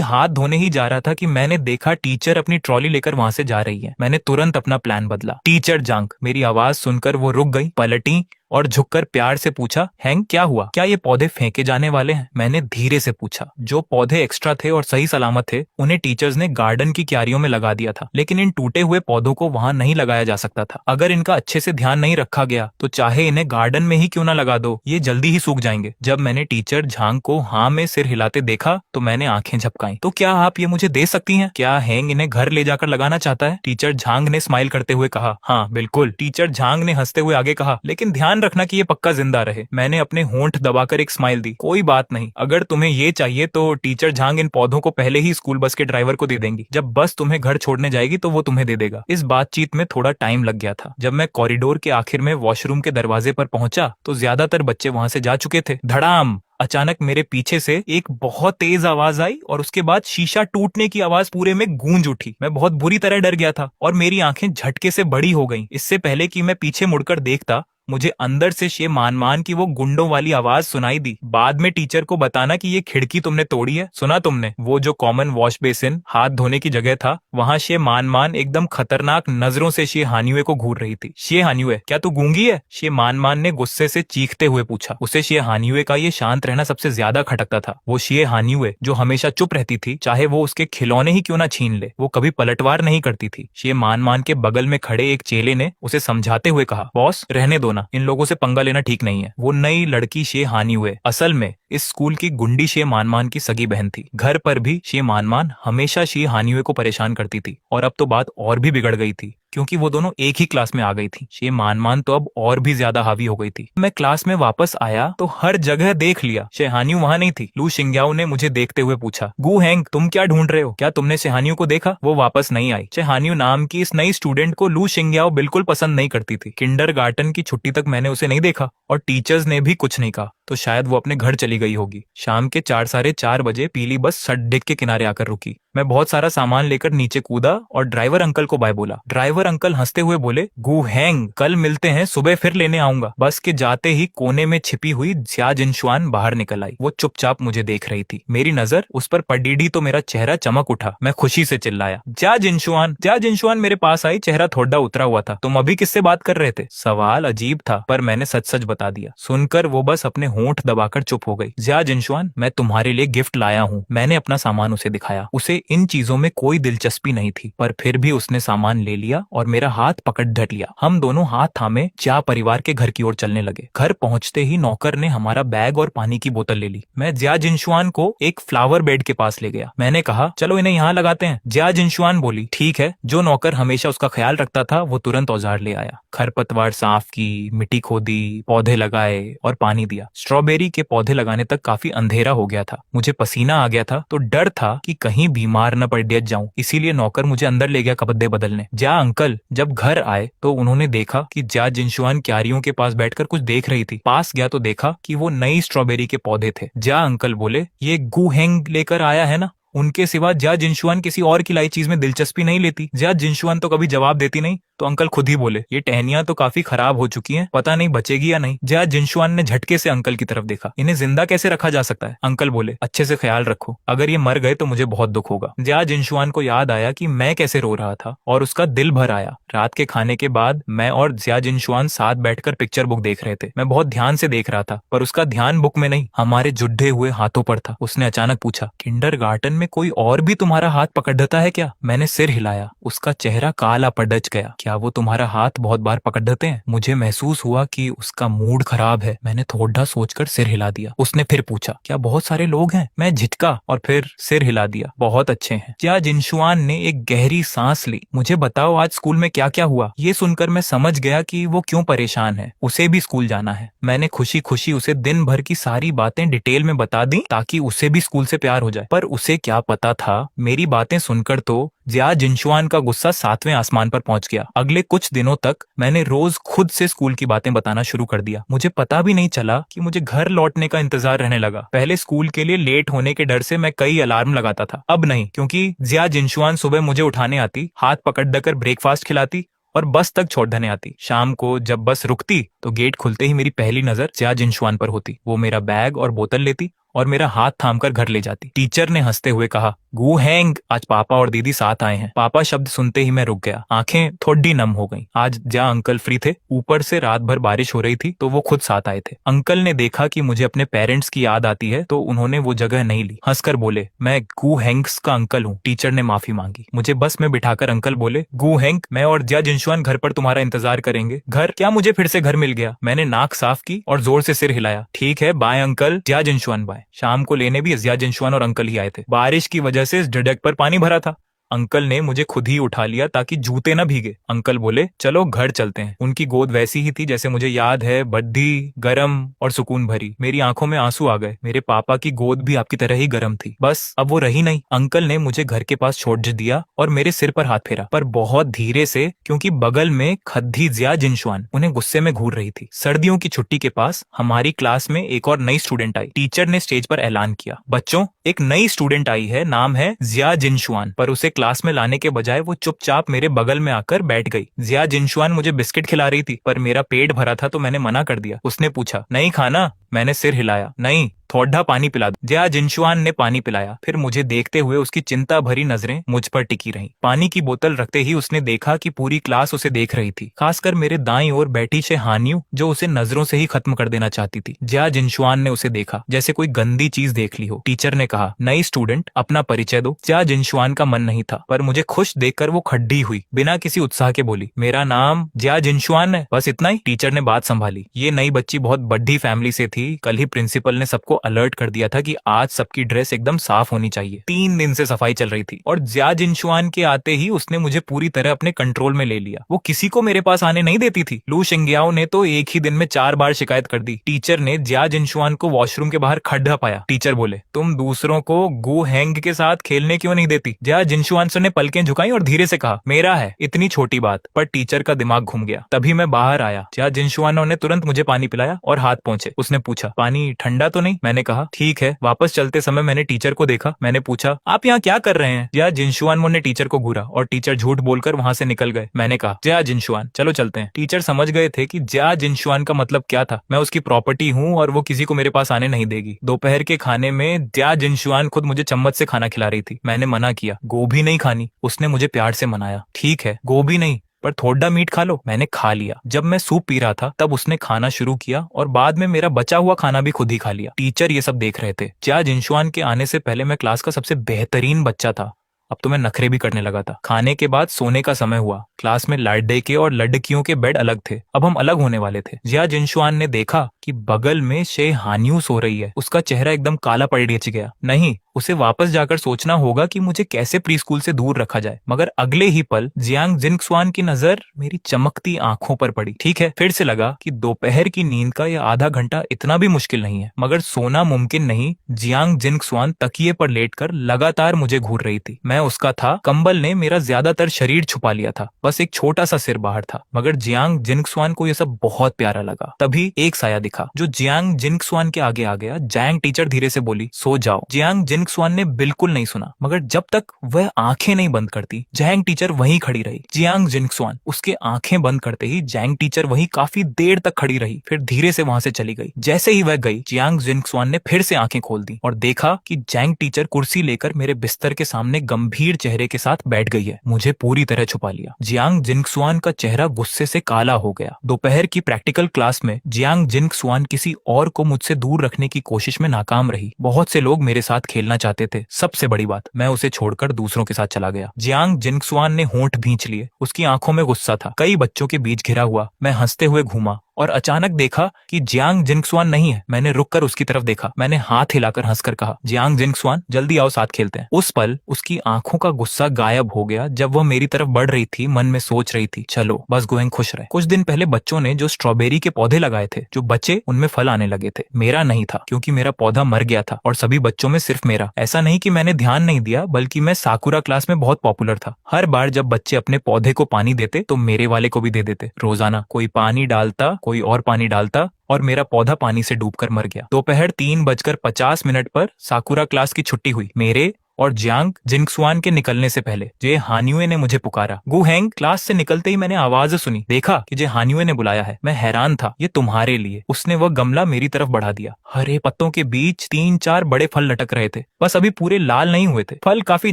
हाथ धोने ही जा रहा था कि मैंने देखा टीचर अपनी ट्रॉली लेकर वहां से जा रही है। मैंने तुरंत अपना प्लान बदला। टीचर जांग। मेरी आवाज सुनकर वो रुक गई, पलटी और झुककर प्यार से पूछा, हैंग क्या हुआ? क्या ये पौधे फेंके जाने वाले हैं? मैंने धीरे से पूछा। जो पौधे एक्स्ट्रा थे और सही सलामत थे उन्हें टीचर्स ने गार्डन की क्यारियों में लगा दिया था, लेकिन इन टूटे हुए पौधों को वहां नहीं लगाया जा सकता था। अगर इनका अच्छे से ध्यान नहीं रखा गया तो चाहे इन्हें गार्डन में ही क्यों ना लगा दो, ये जल्दी ही सूख जाएंगे। जब मैंने टीचर झांग को हाँ में सिर हिलाते देखा तो मैंने आंखें झपकाई। तो क्या आप ये मुझे दे सकती हैं? क्या हैंग इन्हें घर ले जाकर लगाना चाहता है? टीचर झांग ने स्माइल करते हुए कहा, हाँ बिल्कुल। टीचर झांग ने हंसते हुए आगे कहा, लेकिन ध्यान रखना कि ये पक्का जिंदा रहे। मैंने अपने होंठ दबाकर एक स्माइल दी। कोई बात नहीं, अगर तुम्हें ये चाहिए तो टीचर झांग इन पौधों को पहले ही स्कूल बस के ड्राइवर को दे देंगी। जब बस तुम्हें घर छोड़ने जाएगी तो वो तुम्हें दे देगा। इस बातचीत में थोड़ा टाइम लग गया था। जब मैं कॉरिडोर के आखिर में वॉशरूम के दरवाजे पर पहुंचा तो ज्यादातर बच्चे वहां से जा चुके थे। धड़ाम! अचानक मेरे पीछे से एक बहुत तेज आवाज आई और उसके बाद शीशा टूटने की आवाज पूरे में गूंज उठी। मैं बहुत बुरी तरह डर गया था और मेरी आंखें झटके से बड़ी हो गईं। इससे पहले कि मैं पीछे मुड़कर देखता मुझे अंदर से शे मान की वो गुंडों वाली आवाज सुनाई दी। बाद में टीचर को बताना कि ये खिड़की तुमने तोड़ी है। सुना तुमने? वो जो कॉमन वॉश बेसिन हाथ धोने की जगह था वहां शे मान एकदम खतरनाक नजरों से शे हानिवे को घूर रही थी। शे हानिवे, क्या तू गूंगी है? शे मान ने गुस्से से चीखते हुए पूछा। उसे शे हानिवे का ये शांत रहना सबसे ज्यादा खटकता था। वो शे हानिवे जो हमेशा चुप रहती थी, चाहे वो उसके खिलौने ही क्यों ना छीन ले, वो कभी पलटवार नहीं करती थी। शे मान के बगल में खड़े एक चेले ने उसे समझाते हुए कहा, बॉस रहने दो ना, इन लोगों से पंगा लेना ठीक नहीं है। वो नई लड़की शे हानिवे असल में इस स्कूल की गुंडी शे मान की सगी बहन थी। घर पर भी शे मान हमेशा शे हानिवे को परेशान करती थी और अब तो बात और भी बिगड़ गई थी क्योंकि वो दोनों एक ही क्लास में आ गई थी। शे मान तो अब और भी ज्यादा हावी हो गई थी। मैं क्लास में वापस आया तो हर जगह देख लिया, शेहानियू वहां नहीं थी। लू शिंग्याओ ने मुझे देखते हुए पूछा, गू हैंग तुम क्या ढूंढ रहे हो? क्या तुमने शेहानियू को देखा? वो वापस नहीं आई। शेहानियू नाम की इस नई स्टूडेंट को लू शिंग्याओ बिल्कुल पसंद नहीं करती थी। किंडरगार्टन की छुट्टी तक मैंने उसे नहीं देखा और टीचर्स ने भी कुछ नहीं कहा, तो शायद वो अपने घर चली गई होगी। शाम के 4 साढ़े 4 बजे पीली बस सड़क के किनारे आकर रुकी। मैं बहुत सारा सामान लेकर नीचे कूदा और ड्राइवर अंकल को बाय बोला। ड्राइवर अंकल हंसते हुए बोले, गू हैंग कल मिलते हैं, सुबह फिर लेने आऊंगा। बस के जाते ही कोने में छिपी हुई ज्या जिनशुआन बाहर निकल आई। वो चुपचाप मुझे देख रही थी। मेरी नजर उस पर पड़ी तो मेरा चेहरा चमक उठा। मैं खुशी से चिल्लाया, ज्या जिनशुआन। ज्या जिनशुआन मेरे पास आई, चेहरा थोड़ा उतरा हुआ था। तुम अभी किससे बात कर रहे थे? सवाल अजीब था पर मैंने सच सच बता दिया। सुनकर वो बस अपने होंठ दबाकर चुप हो गई। ज्या जिनशुआन, मैं तुम्हारे लिए गिफ्ट लाया हूँ। मैंने अपना सामान उसे दिखाया। उसे इन चीजों में कोई दिलचस्पी नहीं थी, पर फिर भी उसने सामान ले लिया और मेरा हाथ पकड़ धर लिया। हम दोनों हाथ थामे ज्या परिवार के घर की ओर चलने लगे। घर पहुंचते ही नौकर ने हमारा बैग और पानी की बोतल ले ली। मैं ज्या जिनशुआन को एक फ्लावर बेड के पास ले गया। मैंने कहा, चलो इन्हें यहाँ लगाते हैं। ज्या जिनशुआन बोली, ठीक है। जो नौकर हमेशा उसका ख्याल रखता था वो तुरंत औजार ले आया। खरपतवार साफ की, मिट्टी खोदी, पौधे लगाए और पानी दिया। स्ट्रॉबेरी के पौधे लगाने तक काफी अंधेरा हो गया था। मुझे पसीना आ गया था तो डर था कि कहीं बीमार न पड़ जाऊं, इसीलिए नौकर मुझे अंदर ले गया कपड़े बदलने। ज्या अंकल जब घर आए तो उन्होंने देखा कि ज्या जिनशुआन क्यारियों के पास बैठकर कुछ देख रही थी। पास गया तो देखा कि वो नई स्ट्रॉबेरी के पौधे थे। ज्या अंकल बोले, ये गू हैंग लेकर आया है ना? उनके सिवा ज्या जिनशुआन किसी और की लाई चीज में दिलचस्पी नहीं लेती। ज्या जिनशुआन तो कभी जवाब देती नहीं, तो अंकल खुद ही बोले, ये टहनियां तो काफी खराब हो चुकी हैं, पता नहीं बचेगी या नहीं। ज्या जिनशुआन ने झटके से अंकल की तरफ देखा। इन्हें जिंदा कैसे रखा जा सकता है? अंकल बोले, अच्छे से ख्याल रखो, अगर ये मर गए तो मुझे बहुत दुख होगा। ज्या जिनशुआन को याद आया कि मैं कैसे रो रहा था और उसका दिल भर आया। रात के खाने के बाद मैं और ज्या जिनशुआन साथ बैठकर पिक्चर बुक देख रहे थे। मैं बहुत ध्यान से देख रहा था पर उसका ध्यान बुक में नहीं, हमारे जुड्ढे हुए हाथों पर था। उसने अचानक पूछा, किंडरगार्टन में कोई और भी तुम्हारा हाथ पकड़ता है क्या? मैंने सिर हिलाया। उसका चेहरा काला पड़च गया। क्या वो तुम्हारा हाथ बहुत बार पकड़ देते हैं? मुझे महसूस हुआ कि उसका मूड खराब है। मैंने थोड़ा सोचकर सिर हिला दिया। उसने फिर पूछा, क्या बहुत सारे लोग हैं? मैं झिटका और फिर सिर हिला दिया। बहुत अच्छे हैं। ज्या जिनशुआन ने एक गहरी सांस ली। मुझे बताओ आज स्कूल में क्या क्या हुआ? ये सुनकर मैं समझ गया कि वो क्यों परेशान है। उसे भी स्कूल जाना है। मैंने खुशी खुशी उसे दिन भर की सारी बातें डिटेल में बता दी ताकि उसे भी स्कूल से प्यार हो जाए। पर उसे क्या क्या पता था, मेरी बातें सुनकर तो जिया जिनशुआन का गुस्सा 7वें आसमान पर पहुंच गया। अगले कुछ दिनों तक मैंने रोज खुद से स्कूल की बातें बताना शुरू कर दिया। मुझे पता भी नहीं चला कि मुझे घर लौटने का इंतजार रहने लगा। पहले स्कूल के लिए लेट होने के डर से मैं कई अलार्म लगाता था, अब नहीं, क्योंकि जिया जिनशुआन सुबह मुझे उठाने आती, हाथ पकड़ देकर ब्रेकफास्ट खिलाती और बस तक छोड़ने आती। शाम को जब बस रुकती तो गेट खुलते ही मेरी पहली नजर जिया जिनशुआन पर होती। वो मेरा बैग और बोतल लेती और मेरा हाथ थामकर घर ले जाती। टीचर ने हंसते हुए कहा, गू हैंग, आज पापा और दीदी साथ आए हैं। पापा शब्द सुनते ही मैं रुक गया, आंखें थोड़ी नम हो गईं। आज जिया अंकल फ्री थे, ऊपर से रात भर बारिश हो रही थी तो वो खुद साथ आए थे। अंकल ने देखा कि मुझे अपने पेरेंट्स की याद आती है तो उन्होंने वो जगह नहीं ली। हंसकर बोले, मैं गू हैंग्स का अंकल हूँ। टीचर ने माफी मांगी। मुझे बस में बिठाकर अंकल बोले, गू हैंग, मैं और जिया जिनशुआन घर पर तुम्हारा इंतजार करेंगे। घर क्या, मुझे फिर से घर मिल गया। मैंने नाक साफ की और जोर से सिर हिलाया। ठीक है, बाय अंकल, जिया जिनशुआन बाय। शाम को लेने भी जिया जिनशुआन और अंकल ही आए थे। बारिश की वजह से इस डडक पर पानी भरा था। अंकल ने मुझे खुद ही उठा लिया ताकि जूते न भीगे। अंकल बोले, चलो घर चलते हैं। उनकी गोद वैसी ही थी जैसे मुझे याद है, बद्दी, गरम और सुकून भरी। मेरी आंखों में आंसू आ गए। मेरे पापा की गोद भी आपकी तरह ही गरम थी, बस अब वो रही नहीं। अंकल ने मुझे घर के पास छोड़ दिया और मेरे सिर पर हाथ फेरा, पर बहुत धीरे से, क्योंकि बगल में खद्दी जिया जिनशुआन उन्हें गुस्से में घूर रही थी। सर्दियों की छुट्टी के पास हमारी क्लास में एक और नई स्टूडेंट आई। टीचर ने स्टेज पर ऐलान किया, बच्चों, एक नई स्टूडेंट आई है, नाम है जिया जिनशुआन। पर उसे क्लास में लाने के बजाय वो चुपचाप मेरे बगल में आकर बैठ गई। जिया जिनशुआन मुझे बिस्किट खिला रही थी, पर मेरा पेट भरा था तो मैंने मना कर दिया। उसने पूछा, नहीं खाना? मैंने सिर हिलाया, नहीं, थोड़ा पानी पिला दो। जिया जिनशुआन ने पानी पिलाया। फिर मुझे देखते हुए उसकी चिंता भरी नजरें मुझ पर टिकी रहीं। पानी की बोतल रखते ही उसने देखा कि पूरी क्लास उसे देख रही थी, खासकर मेरे दाईं ओर बैठी हानियू, जो उसे नजरों से ही खत्म कर देना चाहती थी। जिया जिनशुआन ने उसे देखा जैसे कोई गंदी चीज देख ली हो। टीचर ने कहा, नई स्टूडेंट, अपना परिचय दो। जिया जिनशुआन का मन नहीं था, पर मुझे खुश देखकर वो खड्डी हुई। बिना किसी उत्साह के बोली, मेरा नाम जिया जिनशुआन है, बस इतना ही। टीचर ने बात संभाली, ये नई बच्ची बहुत बड़ी फैमिली से थी। कल ही प्रिंसिपल ने सबको अलर्ट कर दिया था कि आज सबकी ड्रेस एकदम साफ होनी चाहिए। 3 दिन से सफाई चल रही थी और जिया जिनशुआन के आते ही उसने मुझे पूरी तरह अपने कंट्रोल में ले लिया। वो किसी को मेरे पास आने नहीं देती थी। लू शिंगियाओ ने तो एक ही दिन में 4 बार शिकायत कर दी। टीचर ने जिया जिनशुआन को वॉशरूम के बाहर खड्डा पाया। टीचर बोले, तुम दूसरों को गू हैंग के साथ खेलने क्यों नहीं देती? जिया जिनशुआन ने पलकें झुकाई और धीरे से कहा, मेरा है। इतनी छोटी बात, पर टीचर का दिमाग घूम गया। तभी मैं बाहर आया। जिया जिनशुआन ने तुरंत मुझे पानी पिलाया और हाथ पहुंचे। उसने पूछा, पानी ठंडा तो नहीं? मैंने कहा, ठीक है। वापस चलते समय मैंने टीचर को देखा। मैंने पूछा, आप यहाँ क्या कर रहे हैं? जिया जिनशुआन ने टीचर को घूरा और टीचर झूठ बोलकर वहां से निकल गए। मैंने कहा, जिया जिनशुआन, चलो चलते हैं। टीचर समझ गए थे कि जिया जिनशुआन का मतलब क्या था। मैं उसकी प्रॉपर्टी हूँ और वो किसी को मेरे पास आने नहीं देगी। दोपहर के खाने में जिया जिनशुआन खुद मुझे चम्मच से खाना खिला रही थी। मैंने मना किया, गोभी नहीं खानी। उसने मुझे प्यार से मनाया, ठीक है, गोभी नहीं, पर थोड़ा मीट खा लो। मैंने खा लिया। जब मैं सूप पी रहा था तब उसने खाना शुरू किया और बाद में मेरा बचा हुआ खाना भी खुद ही खा लिया। टीचर ये सब देख रहे थे। जिया जिनशुआन के आने से पहले मैं क्लास का सबसे बेहतरीन बच्चा था। अब तो मैं नखरे भी करने लगा था। खाने के बाद सोने का समय हुआ। क्लास में लड़के और लड़कियों के बेड अलग थे। अब हम अलग होने वाले थे। जिया जिनशुआन ने देखा कि बगल में हानियू सो रही है। उसका चेहरा एकदम काला पड़ गया। नहीं, उसे वापस जाकर सोचना होगा कि मुझे कैसे प्री स्कूल से दूर रखा जाए। मगर अगले ही पल जियांग जिनक्सुआन की नजर मेरी चमकती आंखों पर पड़ी। ठीक है, फिर से लगा कि दोपहर की नींद का यह आधा घंटा इतना भी मुश्किल नहीं है, मगर सोना मुमकिन नहीं। जियांग जिनक्सुआन तकिए पर लेटकर लगातार मुझे घूर रही थी। मैं उसका था। कंबल ने मेरा ज्यादातर शरीर छुपा लिया था, बस एक छोटा सा सिर बाहर था। मगर जियांग जिनक्सुआन को यह सब बहुत प्यारा लगा। तभी एक साया दिखा जो जियांग जिनक्सुआन के आगे आ गया। जैंग टीचर धीरे से बोली, सो जाओ। जियांग जिनक्सुआन ने बिल्कुल नहीं सुना, मगर जब तक वह आंखें नहीं बंद करती जैंग टीचर वहीं खड़ी रही। जियांग जिनक्सुआन उसके आंखें बंद करते ही जैंग टीचर वहीं काफी देर तक खड़ी रही, फिर धीरे से वहां से चली गई। जैसे ही वह गई, जियांग जिनक्सुआन ने फिर से आंखें खोल दी और देखा कि जैंग टीचर कुर्सी लेकर मेरे बिस्तर के सामने गंभीर चेहरे के साथ बैठ गई है। मुझे पूरी तरह छुपा लिया। जियांग जिनक्सुआन का चेहरा गुस्से से काला हो गया। दोपहर की प्रैक्टिकल क्लास में जियांग जिनक्सुआन किसी और को मुझसे दूर रखने की कोशिश में नाकाम रही। बहुत से लोग मेरे साथ खेलना चाहते थे। सबसे बड़ी बात, मैं उसे छोड़कर दूसरों के साथ चला गया। जियांग जिनक्सुआन ने होंठ भींच लिए। उसकी आंखों में गुस्सा था। कई बच्चों के बीच घिरा हुआ मैं हंसते हुए घूमा और अचानक देखा कि जियांग जिंगसुआन नहीं है। मैंने रुककर उसकी तरफ देखा। मैंने हाथ हिलाकर हंसकर कहा, जियांग जिंगसुआन, जल्दी आओ, साथ खेलते हैं। उस पल उसकी आंखों का गुस्सा गायब हो गया जब वह मेरी तरफ बढ़ रही थी। मन में सोच रही थी, चलो बस गोएंग खुश रहे। कुछ दिन पहले बच्चों ने जो स्ट्रॉबेरी के पौधे लगाए थे, जो बचे उनमें फल आने लगे थे। मेरा नहीं था, क्योंकि मेरा पौधा मर गया था और सभी बच्चों में सिर्फ मेरा। ऐसा नहीं कि मैंने ध्यान नहीं दिया, बल्कि मैं साकुरा क्लास में बहुत पॉपुलर था। हर बार जब बच्चे अपने पौधे को पानी देते तो मेरे वाले को भी दे देते। रोजाना कोई पानी डालता, कोई और पानी डालता और मेरा पौधा पानी से डूबकर मर गया। दोपहर 3:50 पर साकुरा क्लास की छुट्टी हुई। मेरे और जियांग जिंगसुआन के निकलने से पहले जे हान्युए ने मुझे पुकारा। गु हेंग, क्लास से निकलते ही मैंने आवाज सुनी, देखा कि जे हान्युए ने बुलाया है। मैं हैरान था, ये तुम्हारे लिए। उसने वह गमला मेरी तरफ बढ़ा दिया। हरे पत्तों के बीच 3-4 बड़े फल लटक रहे थे, बस अभी पूरे लाल नहीं हुए थे। फल काफी